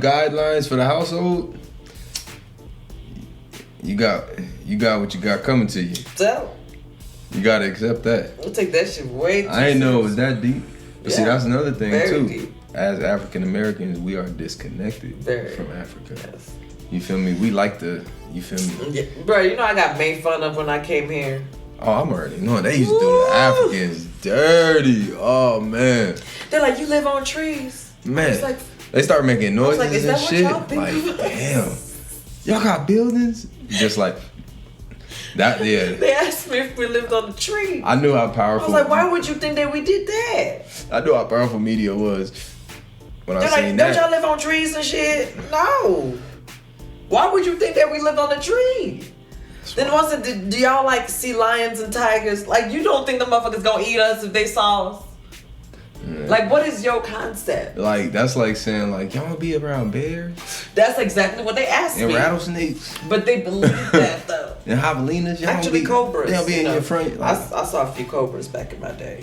guidelines for the household, you got what you got coming to you. So you gotta accept that. We'll take that shit way too I didn't know it was that deep. But see, that's another thing too. Deep. As African Americans, we are disconnected from Africa. Yes. You feel me? We like the, you feel me? Yeah. Bro, I got made fun of when I came here. Oh, I'm already knowing. They used to do the Africans dirty. Oh, man. They're like, you live on trees. Man. Like, they start making noises like, and shit. Like, damn. Y'all got buildings? Just like, that, yeah. They asked me if we lived on a tree. I knew how powerful. I was like, why would you think that we did that? I knew how powerful media was when I seen that. Don't y'all live on trees and shit? No. Why would you think that we lived on a tree? Then once do y'all like see lions and tigers? Like, you don't think the motherfuckers gonna eat us if they saw us? Yeah. Like, what is your concept? Like, that's like saying, like, y'all wanna be around bears? That's exactly what they asked me. And rattlesnakes. But they believe that, though. And javelinas. Actually, cobras. They'll be in your front. Like, I saw a few cobras back in my day.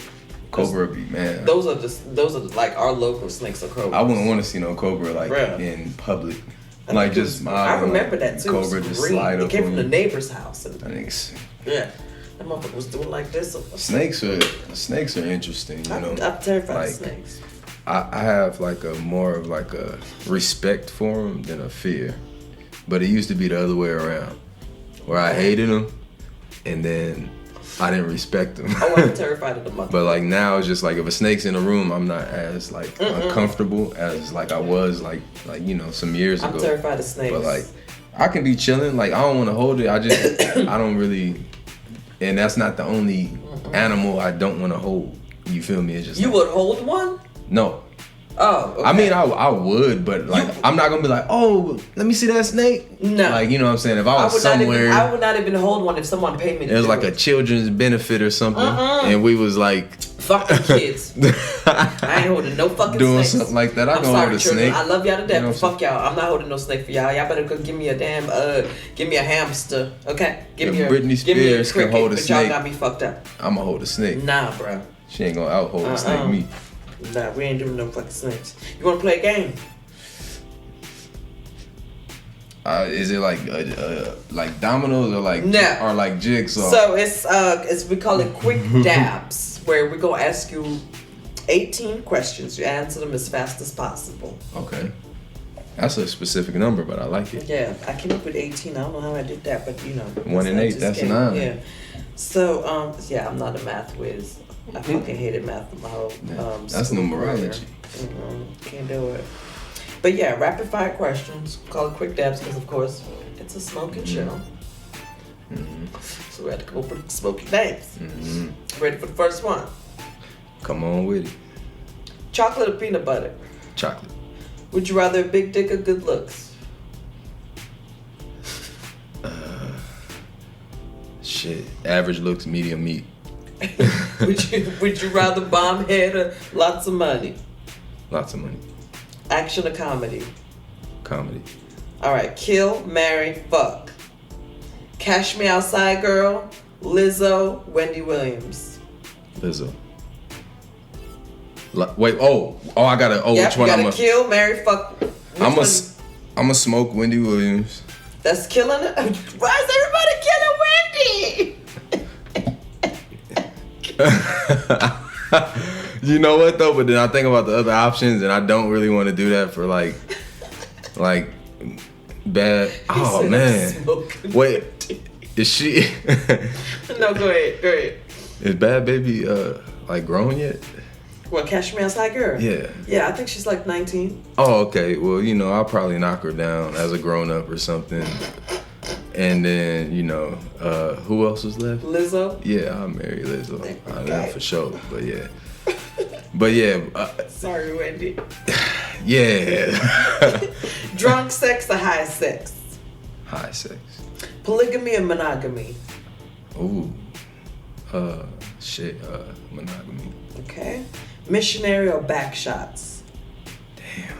Cobra be man. Those are like our local snakes are cobras. I wouldn't want to see no cobra like in public. Like just I remember that too. Cobra just slide up. It came from the neighbor's house. And, yeah. That motherfucker was doing like this. Snakes are interesting, you know. I'm terrified of snakes. I have like a more of like a respect for them than a fear. But it used to be the other way around. Where I hated them and then I didn't respect them. Oh, I'm terrified of the motherfucker. But like now it's just like if a snake's in a room, I'm not as like uncomfortable as like I was like you know some years ago. I'm terrified of snakes. But like I can be chilling, like I don't want to hold it. I don't really, and that's not the only animal I don't want to hold. You feel me? It's just you would hold one? No. Oh, okay. I mean, I would, but like, I'm not gonna be like, oh, let me see that snake. No. Like, you know what I'm saying? If I was somewhere, I would not even hold one if someone paid me to it was do like a children's benefit or something, and we was like, fuck the kids. I ain't holding no fucking doing snakes. something like that. I'm sorry, hold a children. snake. I love y'all to death, You know but fuck y'all. I'm not holding no snake for y'all. Y'all better go give me a damn, give me a hamster, okay? Give me a Britney Spears cricket, can hold a but snake. y'all got me fucked up. I'ma hold a snake. Nah, bro. She ain't gonna out hold a snake me. Nah, we ain't doing no fucking snakes. You wanna play a game? Is it like dominoes or like or like jigsaw? So it's we call it quick dabs, where we gonna ask you 18 questions. You answer them as fast as possible. Okay, that's a specific number, but I like it. Yeah, I came up with 18. I don't know how I did that, but you know. 1 and 8, that's 9. Yeah. So yeah, I'm not a math whiz. I fucking hated math my whole that's numerology. Can't do it. But yeah, rapid fire questions. Call it quick dabs because of course it's a smoking show. So we had to come up with smoking names. Ready for the first one? Come on with it. Chocolate or peanut butter? Chocolate. Would you rather a big dick or good looks? Shit. Average looks, medium meat. Would you rather bomb head or lots of money? Lots of money. Action or comedy? Comedy. All right, kill, marry, fuck. Cash Me Outside Girl, Lizzo, Wendy Williams. Lizzo. Wait, I gotta, yep, which one I'm gonna kill, marry, fuck. I'm gonna smoke Wendy Williams. That's killing it? Why is everybody killing Wendy? You know what though? But then I think about the other options, and I don't really want to do that for like bad. Oh man, wait, is she? No, go ahead. Is Bad Baby like grown yet? What, Cash Me Outside Girl? Yeah. Yeah, I think she's like 19. Oh, okay. Well, you know, I'll probably knock her down as a grown up or something. And then, you know, who else was left? Lizzo? Yeah, I'll marry Lizzo. That for sure. But yeah. Sorry, Wendy. Yeah. Drunk sex or high sex? High sex. Polygamy or monogamy? Ooh. Monogamy. Okay. Missionary or back shots? Damn.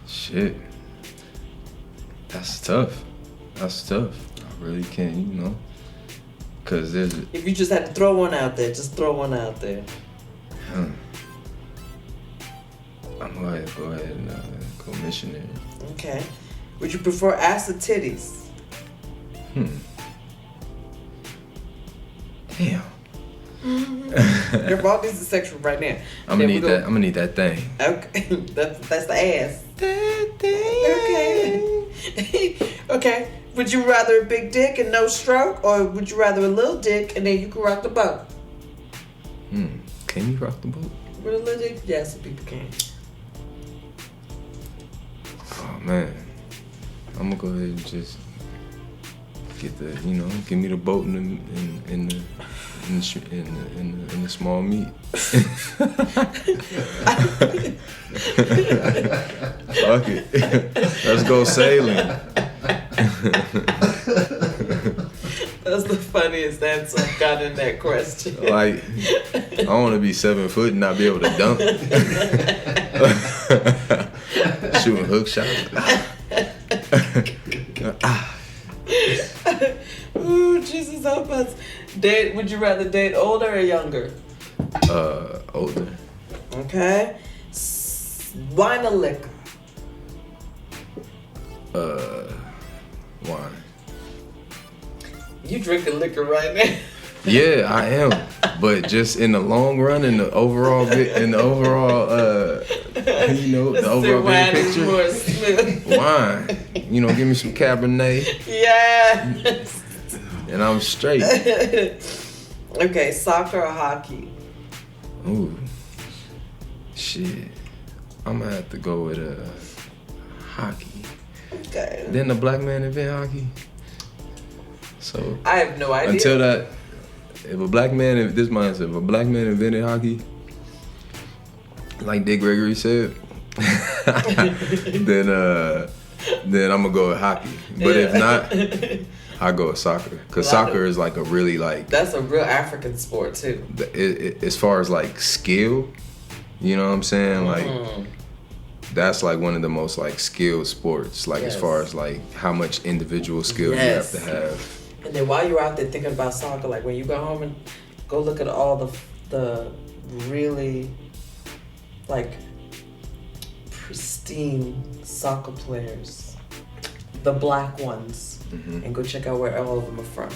Shit. That's tough. I really can't, you know. Cause there's. If you just had to throw one out there, just throw one out there. I'm gonna go ahead and go missionary. Okay. Would you prefer ass or titties? Damn. Your body is sexual right now. I'm gonna need that thing. Okay. That's the ass. That thing. Okay. Okay. Would you rather a big dick and no stroke, or would you rather a little dick and then you can rock the boat? Can you rock the boat? With a little dick? Yes, people can. Oh man. I'm gonna go ahead and just get the, you know, give me the boat in the small meat. Fuck it. Let's go sailing. That's the funniest answer I've got in that question. Like, I want to be 7 foot and not be able to dunk. Shooting hook shots. Ooh, Jesus help us. Would you rather date older or younger? Older. Okay. Wine or liquor? Wine. You drinking liquor right now? Yeah, I am. But just in the long run, in the overall, you know, the overall big picture, wine. You know, give me some Cabernet. Yeah. And I'm straight. Okay, soccer or hockey? Ooh, shit. I'm gonna have to go with hockey. Okay. Didn't the black man invent hockey? So I have no idea. until that, if a black man invented hockey, like Dick Gregory said, then I'm gonna go with hockey. But if not, I go with soccer, cause soccer is like a really like. That's a real African sport too. As far as like skill, you know what I'm saying? Like that's like one of the most like skilled sports. Like as far as like how much individual skill you have to have. And then while you're out there thinking about soccer, like when you go home and go look at all the really like pristine soccer players, the black ones, and go check out where all of them are from.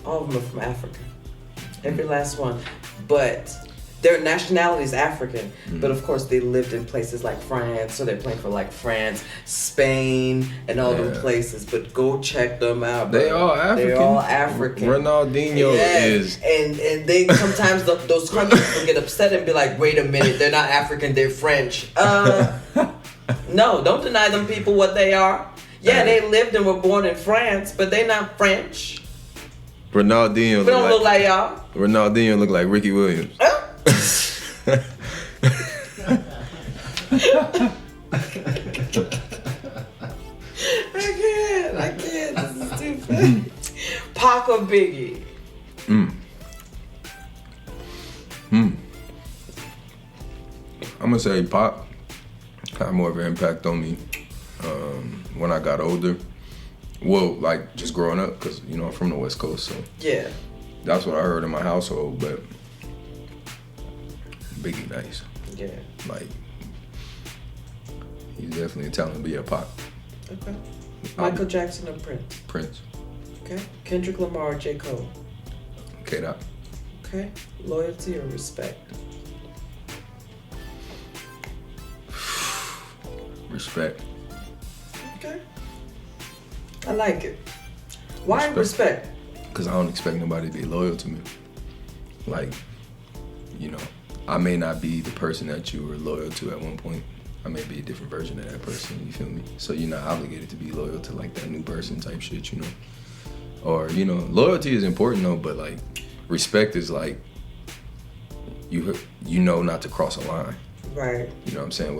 All of them are from Africa, every last one. But their nationality is African, but of course they lived in places like France, so they're playing for like France, Spain, and all them places. But go check them out, bro. They all African. They're all African. Ronaldinho is. And they sometimes those countries will get upset and be like, wait a minute, they're not African, they're French. No, don't deny them people what they are. Yeah, they lived and were born in France, but they're not French. Ronaldinho don't look like y'all. Ronaldinho look like Ricky Williams. I can't. This is too funny. Pac or Biggie? I'm gonna say Pac had more of an impact on me when I got older. Well, like just growing up, cause you know I'm from the West Coast, so yeah, that's what I heard in my household. But Biggie nice. Yeah. Like he's definitely a talent to be a Pac. Okay. Michael Jackson or Prince? Prince. Okay. Kendrick Lamar or J. Cole? Okay, that. Okay. Loyalty or respect? Respect. Okay. I like it. Why respect? Because I don't expect nobody to be loyal to me. Like, you know, I may not be the person that you were loyal to at one point. I may be a different version of that person, you feel me? So you're not obligated to be loyal to like that new person type shit, you know? Or, you know, loyalty is important though, but like respect is like, you know not to cross a line. Right. You know what I'm saying?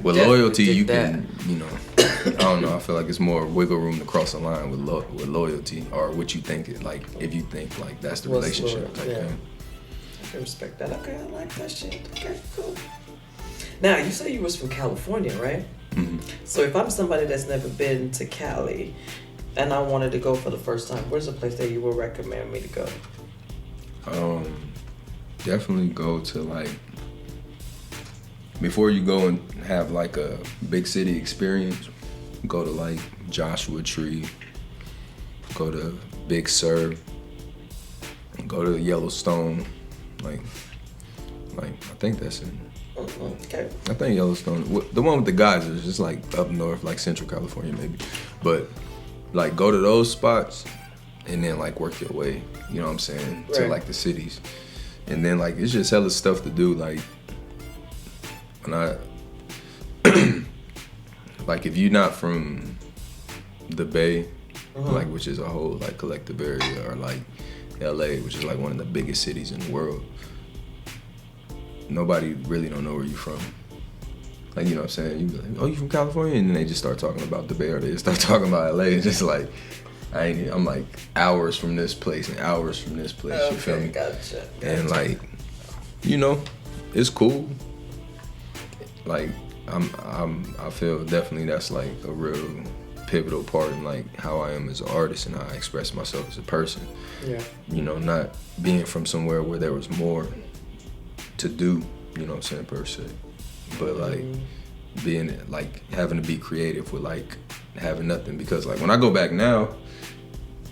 With loyalty, you can, you know, I don't know. I feel like it's more wiggle room to cross a line with loyalty, or what you think it like. If you think like that's the relationship type thing. I can respect that. Okay, I like that shit. Okay, cool. Now you say you was from California, right? Mm-hmm. So if I'm somebody that's never been to Cali, and I wanted to go for the first time, where's a place that you would recommend me to go? Definitely go to like. Before you go and have like a big city experience, go to like Joshua Tree, go to Big Sur, go to Yellowstone, like I think that's it. Okay. I think Yellowstone, the one with the geysers, just like up north, like Central California maybe. But like go to those spots and then like work your way, you know what I'm saying, to like the cities. And then like it's just hella stuff to do, like when I like if you're not from the Bay, like which is a whole like collective area, or like LA, which is like one of the biggest cities in the world, nobody really don't know where you're from. Like, you know what I'm saying? You be like, oh, you from California? And then they just start talking about the Bay, or they just start talking about LA, and just like I'm like hours from this place and hours from this place. Okay, you feel me? Gotcha. And like, you know, it's cool. Like I feel definitely that's like a real pivotal part in like how I am as an artist and how I express myself as a person. Yeah. You know, not being from somewhere where there was more to do, you know what I'm saying, per se. But like being like having to be creative with like having nothing, because like when I go back now,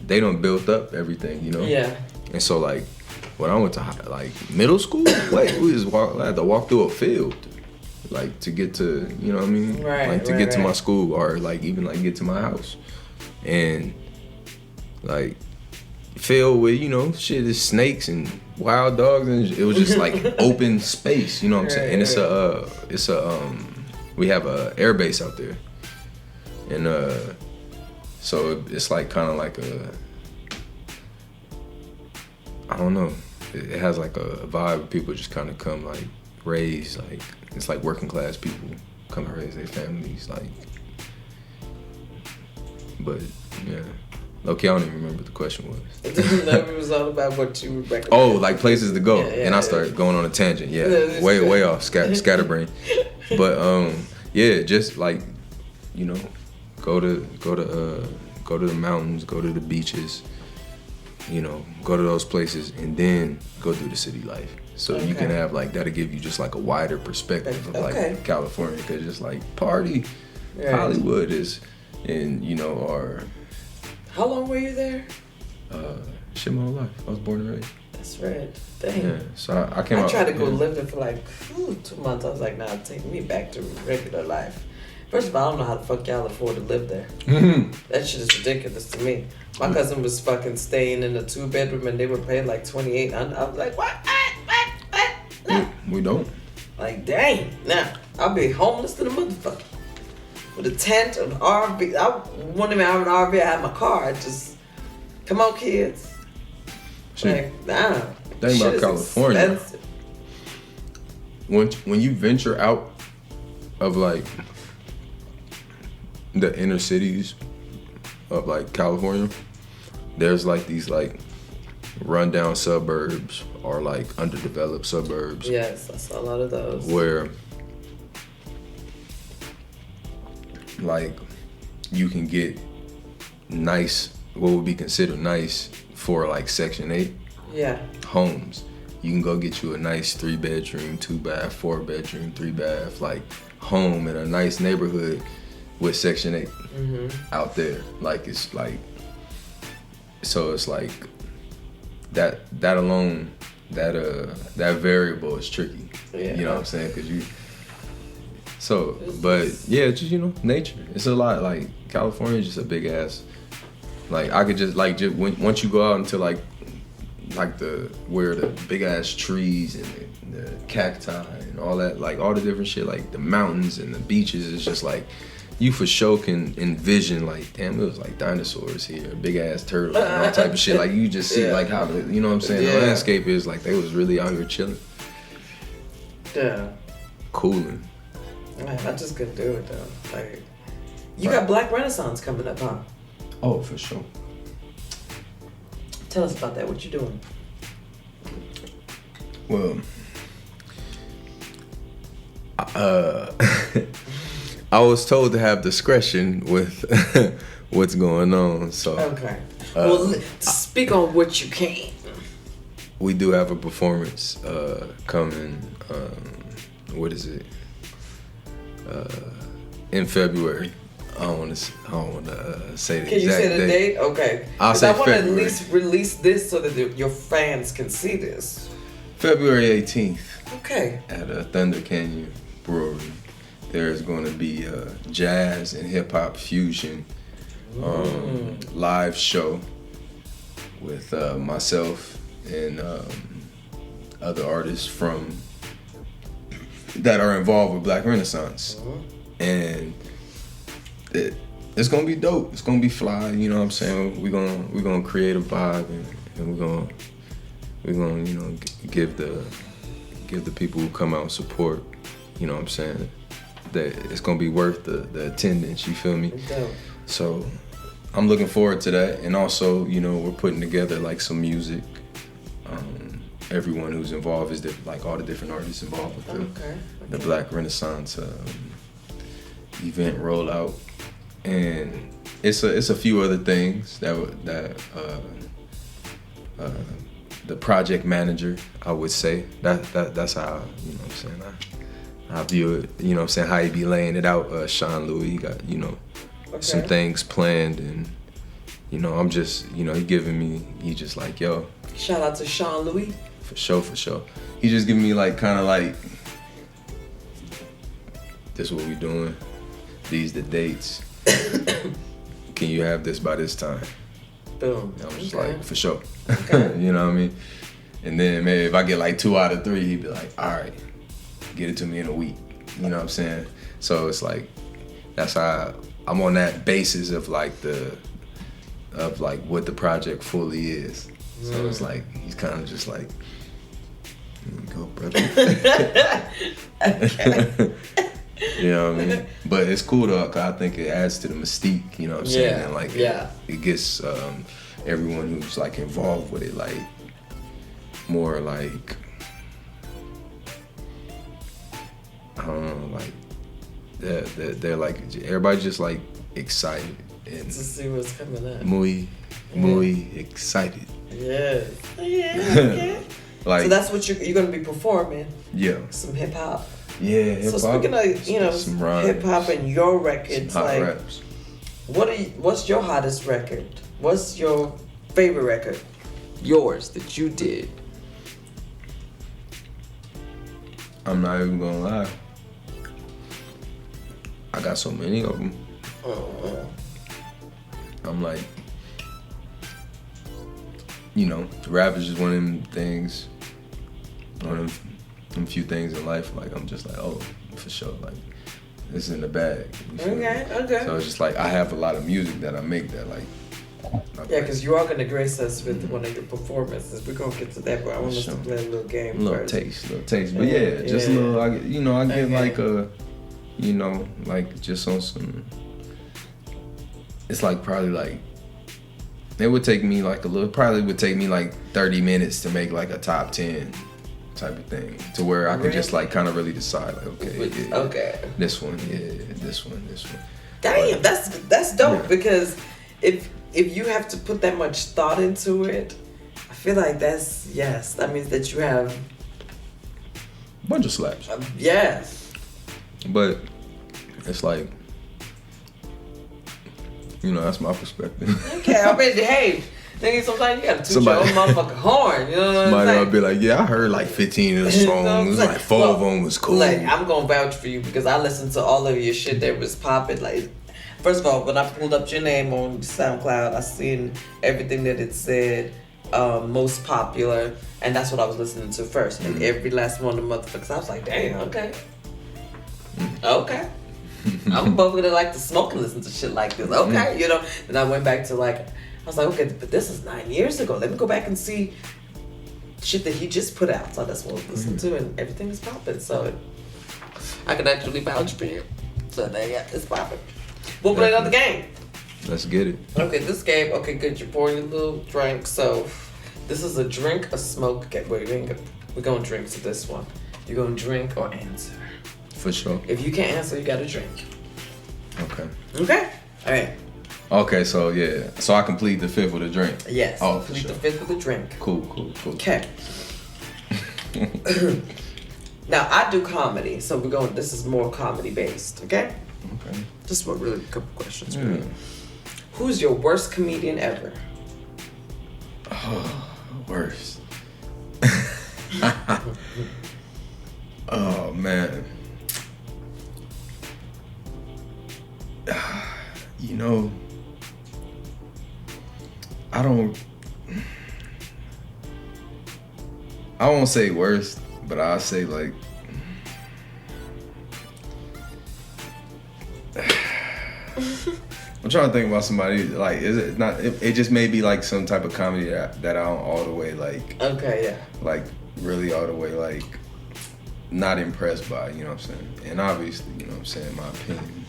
they done built up everything, you know? Yeah. And so like when I went to like middle school, like I had to walk through a field, like to get to, you know what I mean? Right. Like to get to my school, or like even like get to my house. And like filled with, you know, shit is snakes and wild dogs, and it was just like open space, you know what I'm saying? And it's a we have a air base out there. And so it's like kind of like I don't know, it has like a vibe. People just kind of come like raise, like it's like working class people come and raise their families, like. But yeah, okay, I don't even remember what the question was. It was all about what you recommend. Oh, like places to go, Yeah, and I started going on a tangent. Yeah, way off, scatterbrain. But yeah, just like, you know, go to the mountains, go to the beaches, you know, go to those places, and then go through the city life. So you can have like, that'll give you just like a wider perspective of like California, because just like party, Hollywood is, and you know, or. How long were you there? Shit, my whole life. I was born and raised. That's right. Dang. Yeah, so I came out. I tried to go live there for like 2 months. I was like, nah, take me back to regular life. First of all, I don't know how the fuck y'all afford to live there. That shit is ridiculous to me. My cousin was fucking staying in a 2-bedroom and they were paying like $2,800. I was like, what? No. We don't. Like, dang. Nah, I'll be homeless to the motherfucker. With a tent, an RV. I wouldn't even have an RV. I had my car. I just, come on, kids. Shit. Like, nah. Thing about California. Expensive. When you venture out of like the inner cities of like California, there's like these like rundown suburbs or like underdeveloped suburbs. Yes, I saw a lot of those. Where like you can get nice, what would be considered nice for like Section 8 homes. You can go get you a nice 3-bedroom, 2-bath, 4-bedroom, 3-bath like home in a nice neighborhood with Section 8 out there. Like it's like, so it's like that alone, that variable is tricky. Yeah. You know what I'm saying? Cause you. So, but yeah, just, you know, nature. It's a lot. Like California is just a big ass. Like I could just once you go out into like where the big ass trees and the cacti and all that, like all the different shit, like the mountains and the beaches, is just like you for sure can envision like, damn, it was like dinosaurs here, big ass turtles and all type of shit. Like you just see like how you know what I'm saying, the landscape is like they was really out here chilling. Yeah. Cooling. Man, I just couldn't do it though. Like, you got Black Renaissance coming up, huh? Oh, for sure. Tell us about that. What you doing? Well, I was told to have discretion with what's going on. So okay. Well, speak on what you can. We do have a performance coming. What is it? In February. I don't want to say the exact date. Can you say the date? Okay. I'll say February. I want to at least release this so that your fans can see this. February 18th. Okay. At Thunder Canyon Brewery. There's going to be a jazz and hip-hop fusion live show with myself and other artists that are involved with Black Renaissance. And it's gonna be dope. It's gonna be fly. You know what I'm saying? We're gonna create a vibe, and we're gonna you know give the people who come out and support. You know what I'm saying? That it's gonna be worth the attendance. You feel me? Dope. So I'm looking forward to that. And also, you know, we're putting together like some music. Everyone who's involved is like all the different artists involved with the Black Renaissance event rollout. And it's a few other things that the project manager, I would say, that's how, you know what I'm saying, I view it, you know what I'm saying, how he be laying it out. Sean Louis, he got, you know, some things planned, and you know, I'm just, you know, he just like, yo. Shout out to Sean Louis. For sure. He just giving me like, kind of like, this what we doing, these the dates. Can you have this by this time? Boom. And I was just like, for sure. Okay. You know what I mean? And then maybe if I get like 2 out of 3, he'd be like, all right, get it to me in a week. You know what I'm saying? So it's like, that's how I'm on that basis of like what the project fully is. So it's like, he's kind of just like, here you go, brother. Okay. You know what I mean? But it's cool though, cause I think it adds to the mystique, you know what I'm saying? And like, it gets everyone who's like involved with it, like, more like, I don't know, like, they're like, everybody just like excited. And to see what's coming up. Muy excited. Yeah. Okay. Like, so that's what you're going to be performing? Yeah. Some hip-hop? Yeah, hip-hop. So speaking of, you know, hip-hop and your records, like, raps. What's your hottest record? What's your favorite record? Yours, that you did? I'm not even gonna lie. I got so many of them. I'm like, you know, rap is just one of them things, one of them few things in life. Like, I'm just like, oh, for sure, like, this is in the bag. Okay. So it's just like, I have a lot of music that I make that like. Yeah, because you are going to grace us with one of your performances. We're going to get to that, but I want us to play a little game little first. taste. But yeah, just a little, I get like a, you know, like just on some, it's like probably like, it would take me like probably would take me like 30 minutes to make like a top 10 type of thing, to where I could just like kind of really decide like, okay, this one. Damn, that's dope, because if you have to put that much thought into it, I feel like that means that you have a bunch of slaps. Yes. But it's like, you know, that's my perspective. Okay, I mean, hey, nigga, sometimes you gotta toot your own motherfucking horn. You know what I'm saying? Somebody will be like, yeah, I heard like 15 of the songs, like 4 of them was cool. Like, I'm gonna vouch for you because I listened to all of your shit that was popping. Like, first of all, when I pulled up your name on SoundCloud, I seen everything that it said, most popular, and that's what I was listening to first. And every last one of the motherfuckers, I was like, damn, okay. I'm both gonna like to smoke and listen to shit like this. Okay, you know. Then I went back to like, I was like, okay, but this is 9 years ago. Let me go back and see shit that he just put out. So that's what I listened to, and everything is popping. So I can actually vouch for you. So it's popping. We'll play another game. Let's get it. Okay, this game. Okay, good. You're pouring your little drink. So this is a drink, a smoke. Okay, we're gonna drink to this one. You're gonna drink or answer. For sure. If you can't answer, you gotta drink. Okay. Okay. All right. Okay, so yeah. So I complete the 5th with a drink. Yes. Oh, complete for sure. the 5th with a drink. Cool. Okay. Now I do comedy, so this is more comedy based, okay? Okay. Just a really couple questions for you. Who's your worst comedian ever? Oh, worst. Oh man. You know, I won't say worst, but I'll say like, I'm trying to think about somebody, like, is it not, it just may be like some type of comedy that I don't all the way like, okay, yeah, like really all the way like not impressed by, you know what I'm saying? And obviously, you know what I'm saying, my opinion,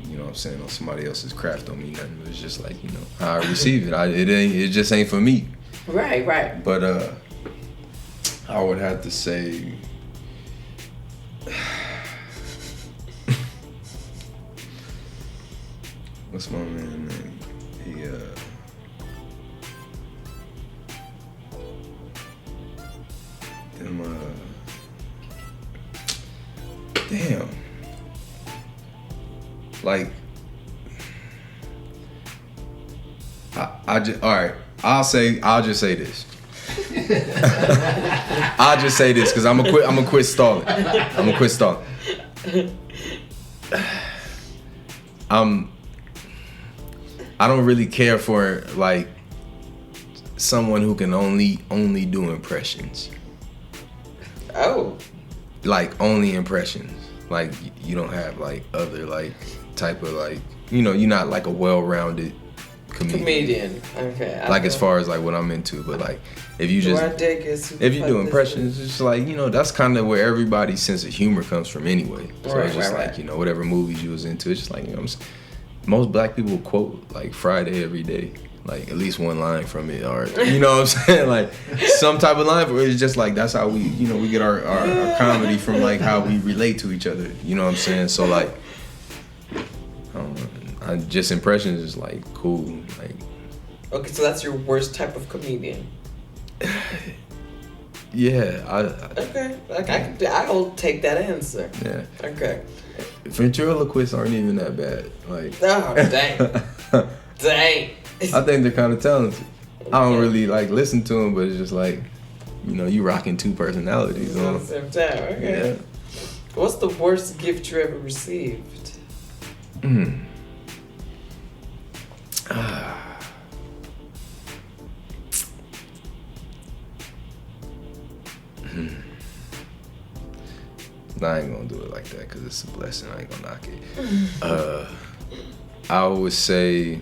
you know what I'm saying, on somebody else's craft don't mean nothing. It's just like, you know, how I receive it. It just ain't for me. Right. But I would have to say, what's my man name? He damn. Like, I just, all right. I'll just say this. I'll just say this because I'm gonna quit stalling. I don't really care for like someone who can only do impressions. Oh. Like only impressions. Like you don't have like other like type of like, you know, you're not like a well-rounded comedian. Okay. Like as far as like what I'm into, but like if you do impressions, it's just like, you know, that's kind of where everybody's sense of humor comes from anyway. So it's just like, you know, whatever movies you was into, it's just like, you know, most black people quote like Friday every day, like at least one line from it, or you know what I'm saying, like some type of line. But it's just like that's how we, you know, we get our comedy from like how we relate to each other. You know what I'm saying? So like, I don't know, just impressions is like cool. Like, okay, so that's your worst type of comedian. Yeah, okay, like I'll take that answer. Yeah. Okay. Ventriloquists aren't even that bad. Like, oh dang, dang. I think they're kind of talented. Okay. I don't really like listen to them, but it's just like, you know, you rocking two personalities at the same time. Okay. Yeah. What's the worst gift you ever received? I ain't gonna do it like that because it's a blessing. I ain't gonna knock it. I would say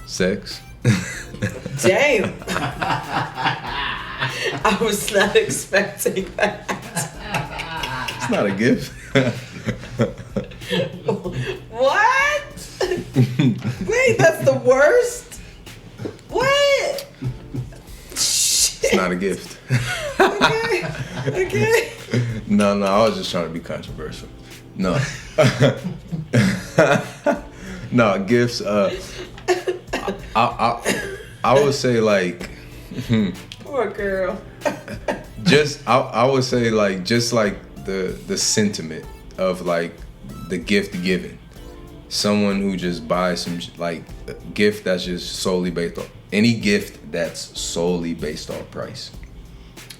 sex. Damn. I was not expecting that. It's not a gift. What? Wait, that's the worst? What? It's not a gift. Okay. No, I was just trying to be controversial. No. No, gifts, I would say like poor girl. I would say like just like the sentiment of like the gift given. Someone who just buys some like a gift that's just solely based on any gift that's solely based on price.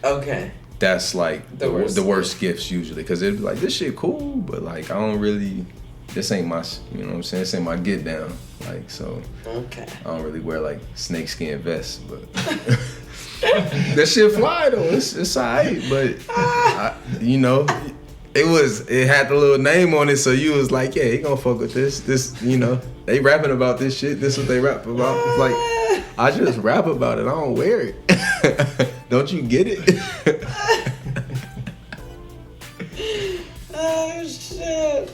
Okay. That's like the worst gifts usually, because it'd be like, this shit cool, but like I don't really, this ain't my, you know what I'm saying, this ain't my get down, like, so okay. I don't really wear like snakeskin vests, but that shit fly though, it's alright, but you know, it had the little name on it, so you was like, yeah, he gonna fuck with this, you know, they rapping about this shit, this is what they rap about. It's like, I just rap about it, I don't wear it. Don't you get it? Oh shit.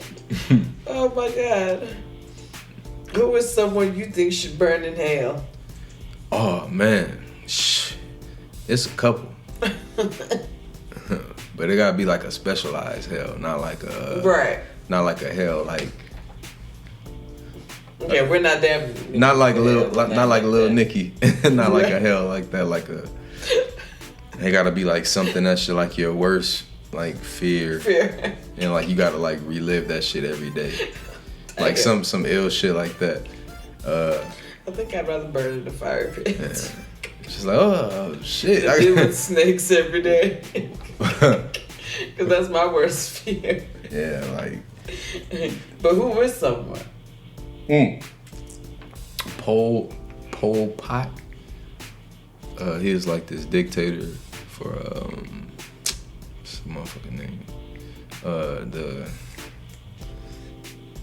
Oh my god. Who is someone you think should burn in hell? Oh man, it's a couple. But it gotta be like a specialized hell, not like a not like a hell like. Okay, we're not there. Not like a little, not like a little Nicky, not like a hell like that. Like a, it gotta be like something that's like your worst like fear, and like you gotta like relive that shit every day, like some ill shit like that. I think I'd rather burn in the fire pit. Yeah. She's like, oh shit. I deal with snakes every day. Cause that's my worst fear. Yeah, like. But who is someone? Pol Pot. He was like this dictator for what's the motherfucking name?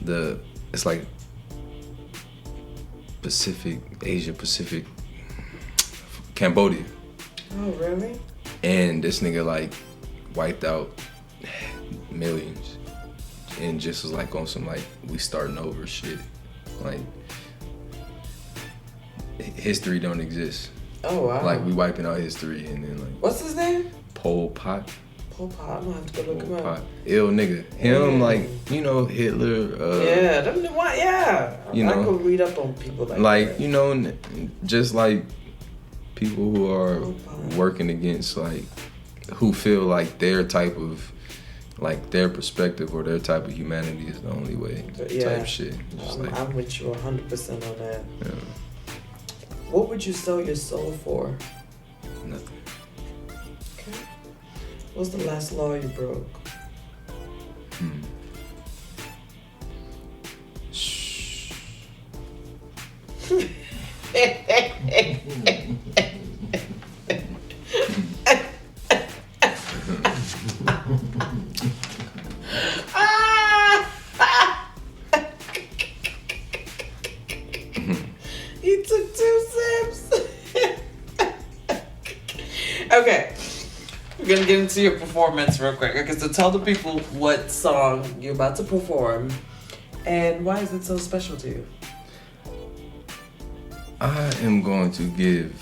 The it's like Asia Pacific, Cambodia. Oh really? And this nigga like wiped out millions, and just was like on some like we starting over shit. Like history don't exist. Oh wow. Like we wiping out history and then like. What's his name? Pol Pot. Pol Pot. I'm gonna have to go look him up. Ill nigga. Him like Hitler. Yeah. Them. What? Yeah. I could read up on people like that. Just like people who are working against like who feel like their type of like their perspective or their type of humanity is the only way type shit. I'm with you 100% on that. Yeah. What would you sell your soul for? Nothing. Okay. What's the last law you broke? Shh. He took 2 sips. Okay. We're gonna get into your performance real quick. Okay, so tell the people what song you're about to perform and why is it so special to you? I am going to give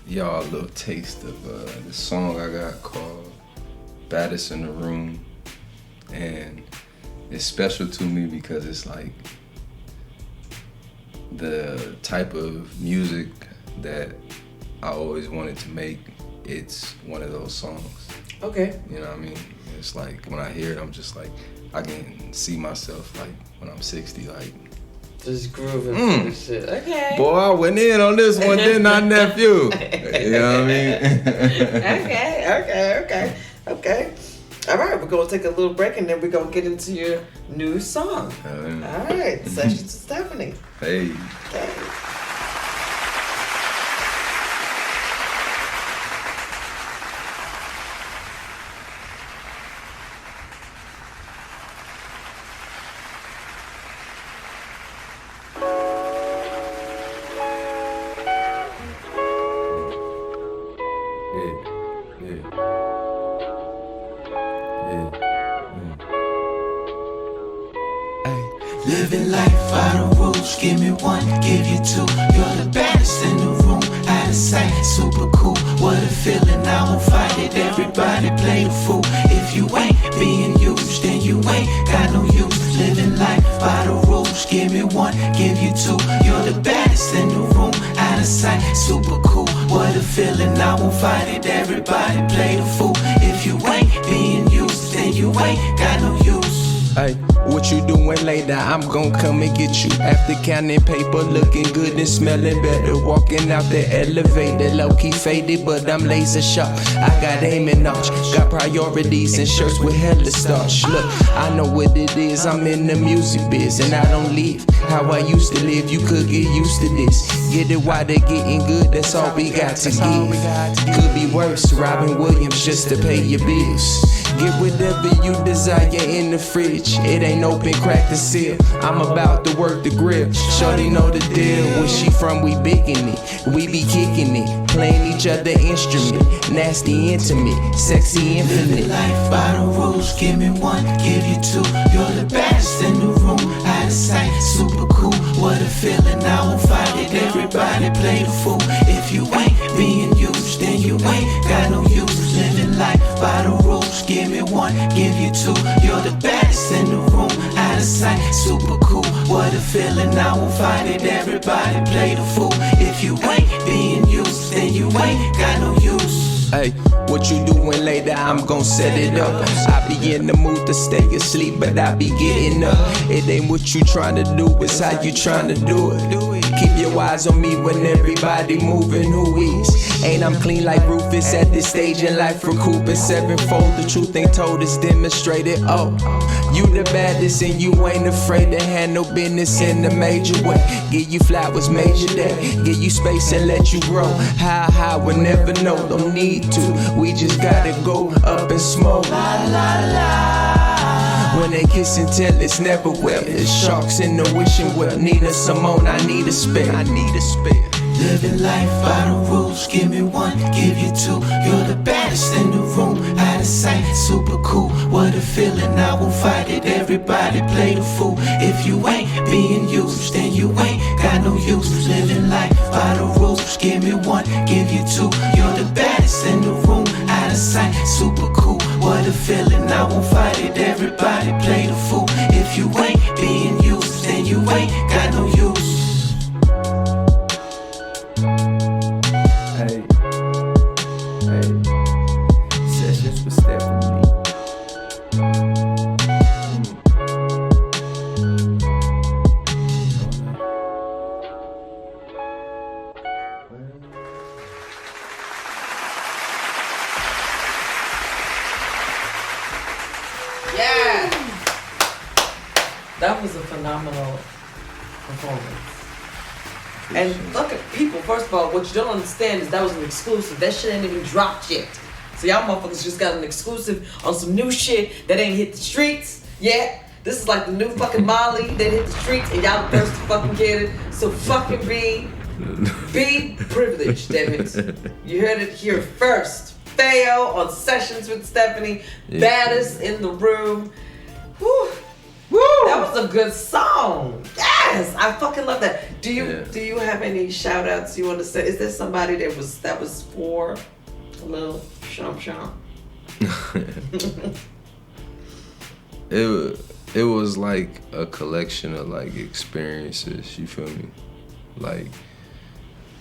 y'all a little taste of the song I got called Baddest In Da Room. And it's special to me because it's like the type of music that I always wanted to make. It's one of those songs. Okay. You know what I mean? It's like when I hear it, I'm just like, I can see myself like when I'm 60, like just grooving and shit. Okay. Boy, I went in on this one, didn't I, nephew? You know what I mean? Okay. All right, we're gonna take a little break and then we're gonna get into your new song. All right, sessions to Stephanie. Hey. Okay. Living life out of rules, give me 1, give you 2. You're the baddest in the room, out of sight, super cool. What a feeling, I won't fight it. Everybody play the fool. If you ain't being used, then you ain't got no use. Living life by the rules, give me 1, give you 2. You're the baddest in the room, out of sight, super cool. What a feeling, I won't fight it. Everybody play the fool. If you ain't being used, then you ain't got no use. Hey, what you doing later? I'm gon' come and get you. After counting paper, looking good and smelling better. Walking out the elevator, low-key faded, but I'm laser sharp. I got aim and notch, got priorities and shirts with hella starch. Look, I know what it is, I'm in the music biz, and I don't live how I used to live. You could get used to this. Get it while they're getting good, that's all we got to give. Could be worse, Robin Williams just to pay your bills. Get whatever you desire in the fridge. It ain't open, crack the seal. I'm about to work the grill. Shorty know the deal. Where she from, we biggin' it. We be kicking it. Playing each other instrument. Nasty, intimate, sexy, infinite. Living life by the rules. Give me 1, give you 2. You're the best in the room. Out of sight, super cool. What a feeling, I won't fight it. Everybody play the fool. If you ain't being used, then you ain't got no use. Living life by the rules. Give me 1, give you 2. You're the best in the room, out of sight, super cool. What a feeling, I won't fight it. Everybody play the fool. If you ain't being used, then you ain't got no use. Hey, what you doing later? I'm gon' set it up. I be in the mood to stay asleep, but I be getting up. It ain't what you tryna do, it's how you tryna do it. Keep your eyes on me when everybody moving. Who is? Ain't I'm clean like Rufus at this stage in life, recouping sevenfold. The truth ain't told, it's demonstrated. Oh, you the baddest and you ain't afraid to handle business in a major way. Give you flowers, major day. Give you space and let you grow. High, we'll never know, don't need to. We just gotta go up and smoke. La la la. When they kiss and tell, it's never well. There's sharks in the wishing well. Need a Simone, I need a spare. Living life by the rules. Give me 1, give you 2. You're the baddest in the room. Out of of sight, super cool. What a feeling, I won't fight it. Everybody play the fool. If you ain't being used, then you ain't got no use. Living life by the rules. Give me one, give you two. You're the baddest in the room. Out of sight, super cool. What a feeling, I won't fight it. Everybody play the fool. If you ain't being used, then you ain't got no use. Hey, hey, sessions with Stephanie. Yeah! That was a phenomenal performance. And look at people, first of all, what you don't understand is that was an exclusive. That shit ain't even dropped yet. So y'all motherfuckers just got an exclusive on some new shit that ain't hit the streets yet. This is like the new fucking Molly that hit the streets and y'all the first to fucking get it. So fucking be privileged, damn it. You heard it here first. Pheo on Sessions with Stephanie. Yeah. Baddest in the Room. Woo. Woo! That was a good song. Yes, I fucking love that. Do you have any shout outs you want to say? Is there somebody that was for a little shum? It was like a collection of like experiences, you feel me? Like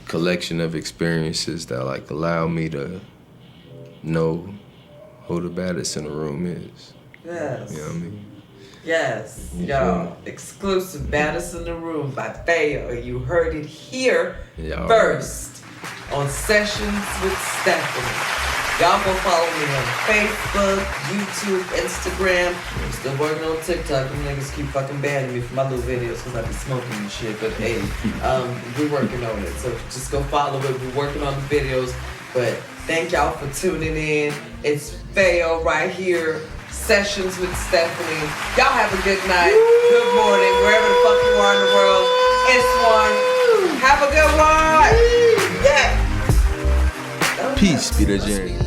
collection of experiences that like allow me to know who the baddest in the room is. Yes. You know what I mean? Yes, Yeah. y'all. Exclusive Baddest in the Room by Pheo. You heard it here Y'all. first on Sessions with Stephanie. Y'all go follow me on Facebook, YouTube, Instagram. I'm still working on TikTok. Them niggas keep fucking banning me for my little videos because I be smoking and shit. But hey, we're working on it. So just go follow it. We're working on the videos. But thank y'all for tuning in. It's Pheo right here. Sessions with Stephanie. Y'all have a good night, good morning, wherever the fuck you are in the world. It's one. Have a good one. Yeah. Peace be the journey.